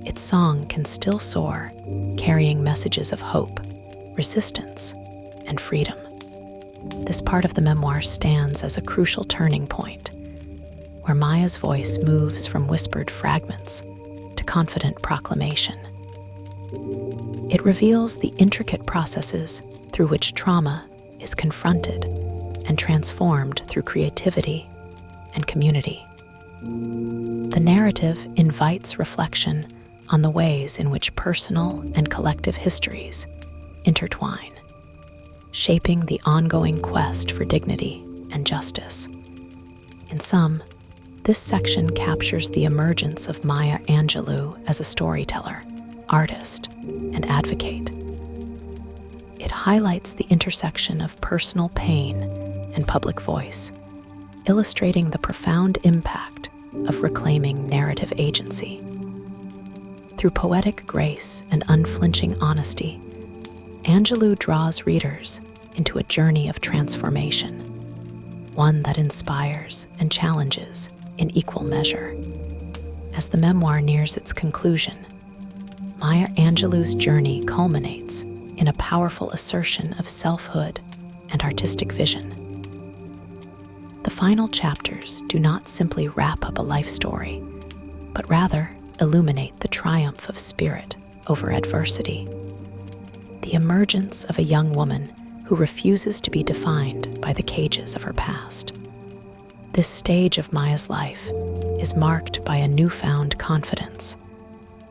its song can still soar, carrying messages of hope, resistance, and freedom. This part of the memoir stands as a crucial turning point, where Maya's voice moves from whispered fragments to confident proclamation. It reveals the intricate processes through which trauma is confronted and transformed through creativity and community. The narrative invites reflection on the ways in which personal and collective histories intertwine, shaping the ongoing quest for dignity and justice. In sum, this section captures the emergence of Maya Angelou as a storyteller, artist, and advocate. It highlights the intersection of personal pain and public voice, illustrating the profound impact of reclaiming narrative agency. Through poetic grace and unflinching honesty, Angelou draws readers into a journey of transformation, one that inspires and challenges in equal measure. As the memoir nears its conclusion, Maya Angelou's journey culminates in a powerful assertion of selfhood and artistic vision. The final chapters do not simply wrap up a life story, but rather illuminate the triumph of spirit over adversity. The emergence of a young woman who refuses to be defined by the cages of her past. This stage of Maya's life is marked by a newfound confidence,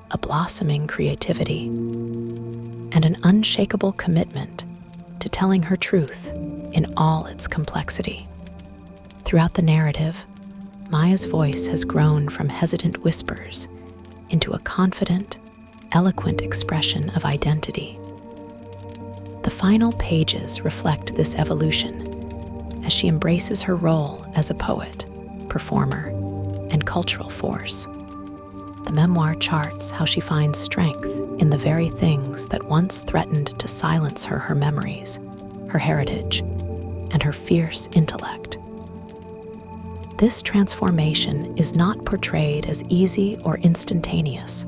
a blossoming creativity, and an unshakable commitment to telling her truth in all its complexity. Throughout the narrative, Maya's voice has grown from hesitant whispers into a confident, eloquent expression of identity. The final pages reflect this evolution as she embraces her role as a poet, performer, and cultural force. The memoir charts how she finds strength in the very things that once threatened to silence her memories, her heritage, and her fierce intellect. This transformation is not portrayed as easy or instantaneous.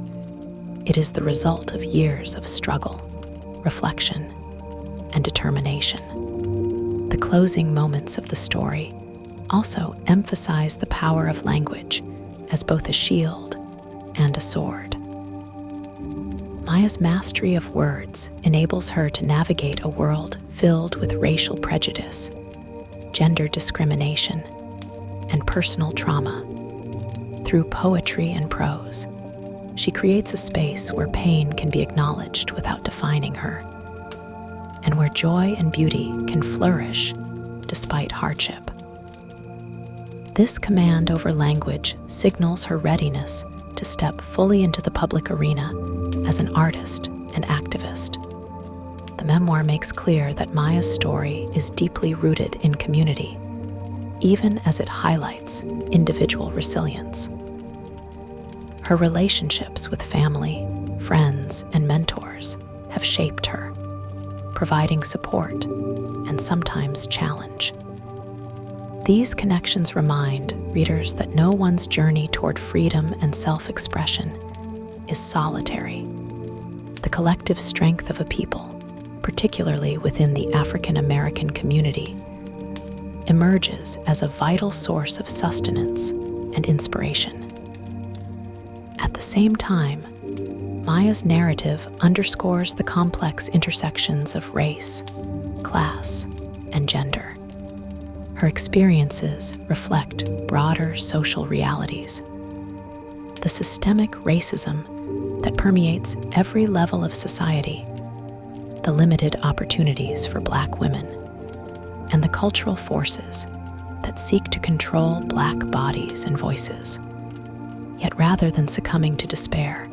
It is the result of years of struggle, reflection, and determination. The closing moments of the story also emphasize the power of language as both a shield and a sword. Maya's mastery of words enables her to navigate a world filled with racial prejudice, gender discrimination, and personal trauma. Through poetry and prose, she creates a space where pain can be acknowledged without defining her, and where joy and beauty can flourish despite hardship. This command over language signals her readiness to step fully into the public arena as an artist and activist. The memoir makes clear that Maya's story is deeply rooted in community, even as it highlights individual resilience. Her relationships with family, friends, and mentors have shaped her, providing support and sometimes challenge. These connections remind readers that no one's journey toward freedom and self-expression is solitary. The collective strength of a people, particularly within the African American community, emerges as a vital source of sustenance and inspiration. At the same time, Maya's narrative underscores the complex intersections of race, class, and gender. Her experiences reflect broader social realities. The systemic racism that permeates every level of society, the limited opportunities for Black women, and the cultural forces that seek to control Black bodies and voices. Yet rather than succumbing to despair,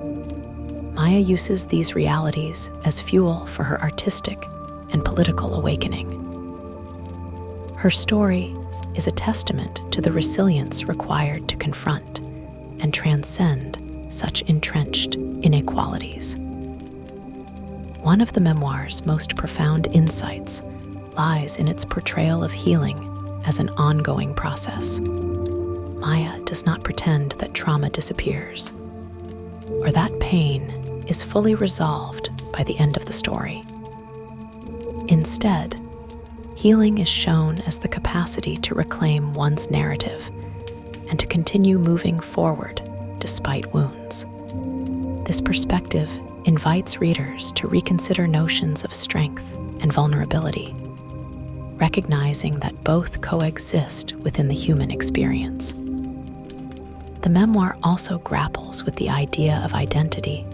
Maya uses these realities as fuel for her artistic and political awakening. Her story is a testament to the resilience required to confront and transcend such entrenched inequalities. One of the memoir's most profound insights lies in its portrayal of healing as an ongoing process. Maya does not pretend that trauma disappears, or that pain is fully resolved by the end of the story. Instead, healing is shown as the capacity to reclaim one's narrative and to continue moving forward despite wounds. This perspective invites readers to reconsider notions of strength and vulnerability, recognizing that both coexist within the human experience. The memoir also grapples with the idea of identity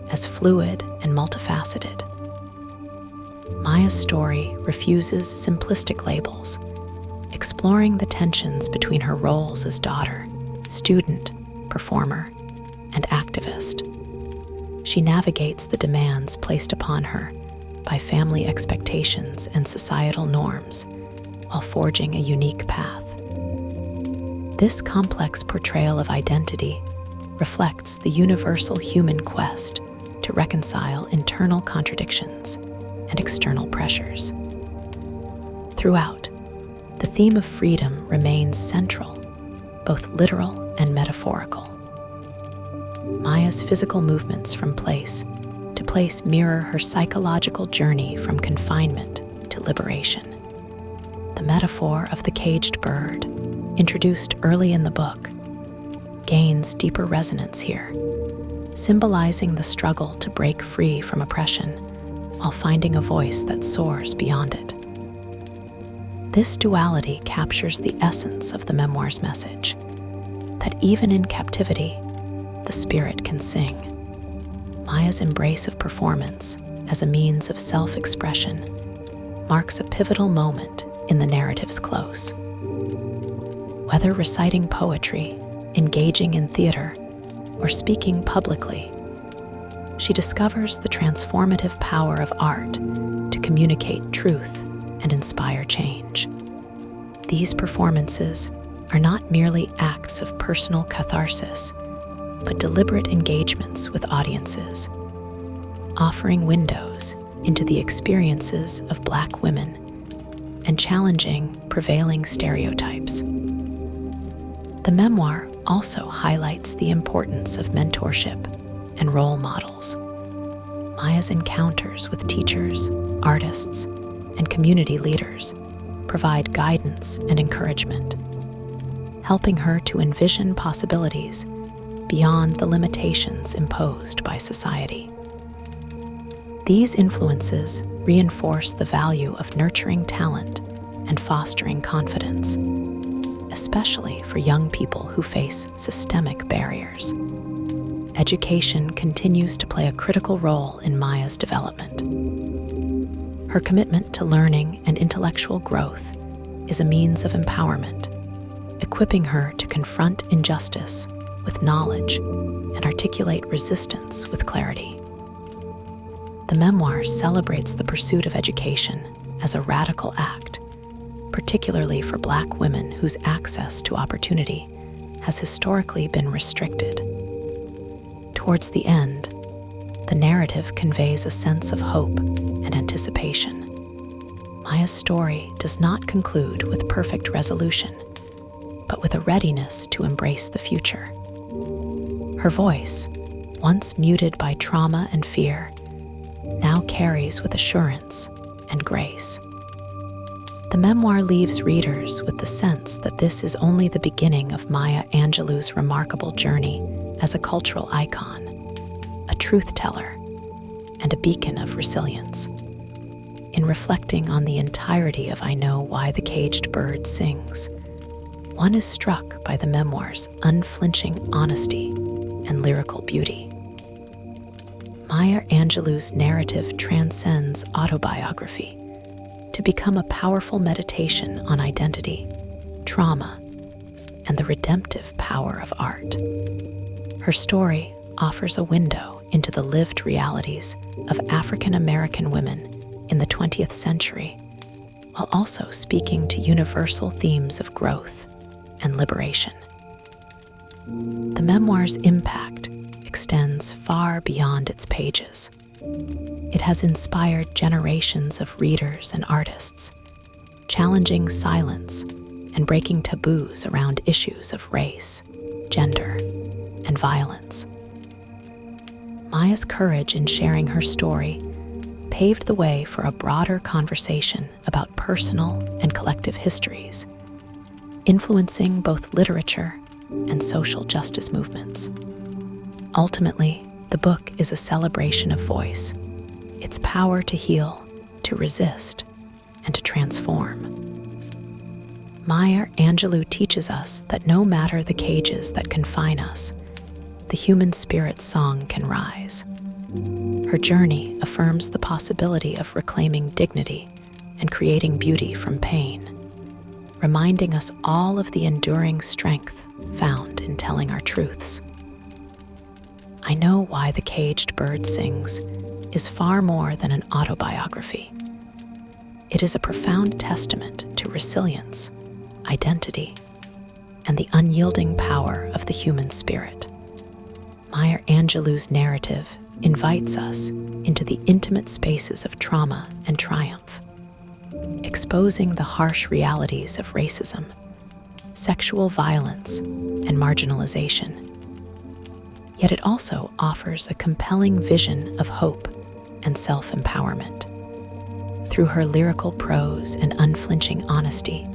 as fluid and multifaceted. Maya's story refuses simplistic labels, exploring the tensions between her roles as daughter, student, performer, and activist. She navigates the demands placed upon her by family expectations and societal norms while forging a unique path. This complex portrayal of identity reflects the universal human quest to reconcile internal contradictions and external pressures. Throughout, the theme of freedom remains central, both literal and metaphorical. Maya's physical movements from place to place mirror her psychological journey from confinement to liberation. The metaphor of the caged bird, introduced early in the book, gains deeper resonance here, symbolizing the struggle to break free from oppression while finding a voice that soars beyond it. This duality captures the essence of the memoir's message, that even in captivity, the spirit can sing. Maya's embrace of performance as a means of self-expression marks a pivotal moment in the narrative's close. Whether reciting poetry, engaging in theater, or speaking publicly, she discovers the transformative power of art to communicate truth and inspire change. These performances are not merely acts of personal catharsis, but deliberate engagements with audiences, offering windows into the experiences of Black women and challenging prevailing stereotypes. The memoir also highlights the importance of mentorship and role models. Maya's encounters with teachers, artists, and community leaders provide guidance and encouragement, helping her to envision possibilities beyond the limitations imposed by society. These influences reinforce the value of nurturing talent and fostering confidence, especially for young people who face systemic barriers. Education continues to play a critical role in Maya's development. Her commitment to learning and intellectual growth is a means of empowerment, equipping her to confront injustice with knowledge and articulate resistance with clarity. The memoir celebrates the pursuit of education as a radical act, particularly for Black women whose access to opportunity has historically been restricted. Towards the end, The narrative conveys a sense of hope and anticipation. Maya's story does not conclude with perfect resolution, but with a readiness to embrace the future. Her voice, once muted by trauma and fear, now carries with assurance and grace. The memoir leaves readers with the sense that this is only the beginning of Maya Angelou's remarkable journey as a cultural icon, a truth teller, and a beacon of resilience. In reflecting on the entirety of I Know Why the Caged Bird Sings, one is struck by the memoir's unflinching honesty and lyrical beauty. Maya Angelou's narrative transcends autobiography to become a powerful meditation on identity, trauma, and the redemptive power of art. Her story offers a window into the lived realities of African American women in the 20th century, while also speaking to universal themes of growth and liberation. The memoir's impact extends far beyond its pages. It has inspired generations of readers and artists, challenging silence and breaking taboos around issues of race, gender, and violence. Maya's courage in sharing her story paved the way for a broader conversation about personal and collective histories, influencing both literature and social justice movements. Ultimately, the book is a celebration of voice, its power to heal, to resist, and to transform. Maya Angelou teaches us that no matter the cages that confine us, the human spirit's song can rise. Her journey affirms the possibility of reclaiming dignity and creating beauty from pain, reminding us all of the enduring strength found in telling our truths. I Know Why the Caged Bird Sings is far more than an autobiography. It is a profound testament to resilience, identity, and the unyielding power of the human spirit. Maya Angelou's narrative invites us into the intimate spaces of trauma and triumph, exposing the harsh realities of racism, sexual violence, and marginalization. Yet it also offers a compelling vision of hope and self-empowerment. Through her lyrical prose and unflinching honesty,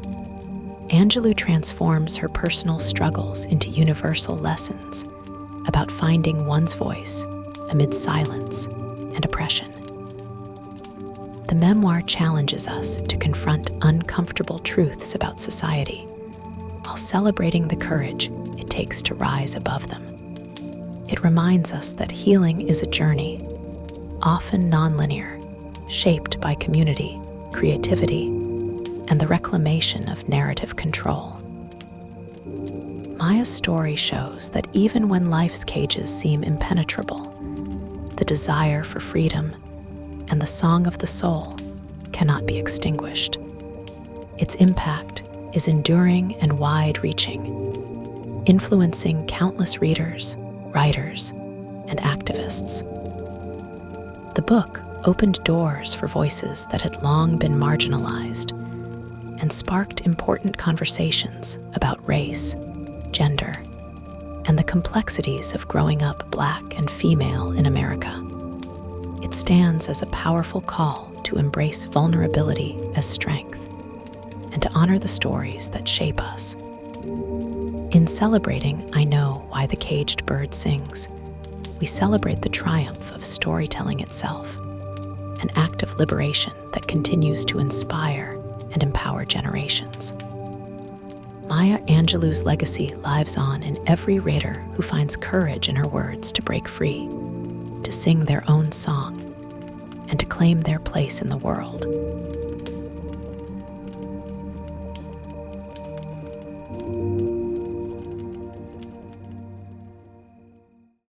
Angelou transforms her personal struggles into universal lessons about finding one's voice amid silence and oppression. The memoir challenges us to confront uncomfortable truths about society while celebrating the courage it takes to rise above them. It reminds us that healing is a journey, often nonlinear, shaped by community, creativity, and the reclamation of narrative control. Maya's story shows that even when life's cages seem impenetrable, the desire for freedom and the song of the soul cannot be extinguished. Its impact is enduring and wide-reaching, influencing countless readers, writers, and activists. The book opened doors for voices that had long been marginalized and sparked important conversations about race, gender, and the complexities of growing up Black and female in America. It stands as a powerful call to embrace vulnerability as strength and to honor the stories that shape us. In celebrating I Know Why the Caged Bird Sings, we celebrate the triumph of storytelling itself, an act of liberation that continues to inspire and empower generations. Maya Angelou's legacy lives on in every reader who finds courage in her words to break free, to sing their own song, and to claim their place in the world.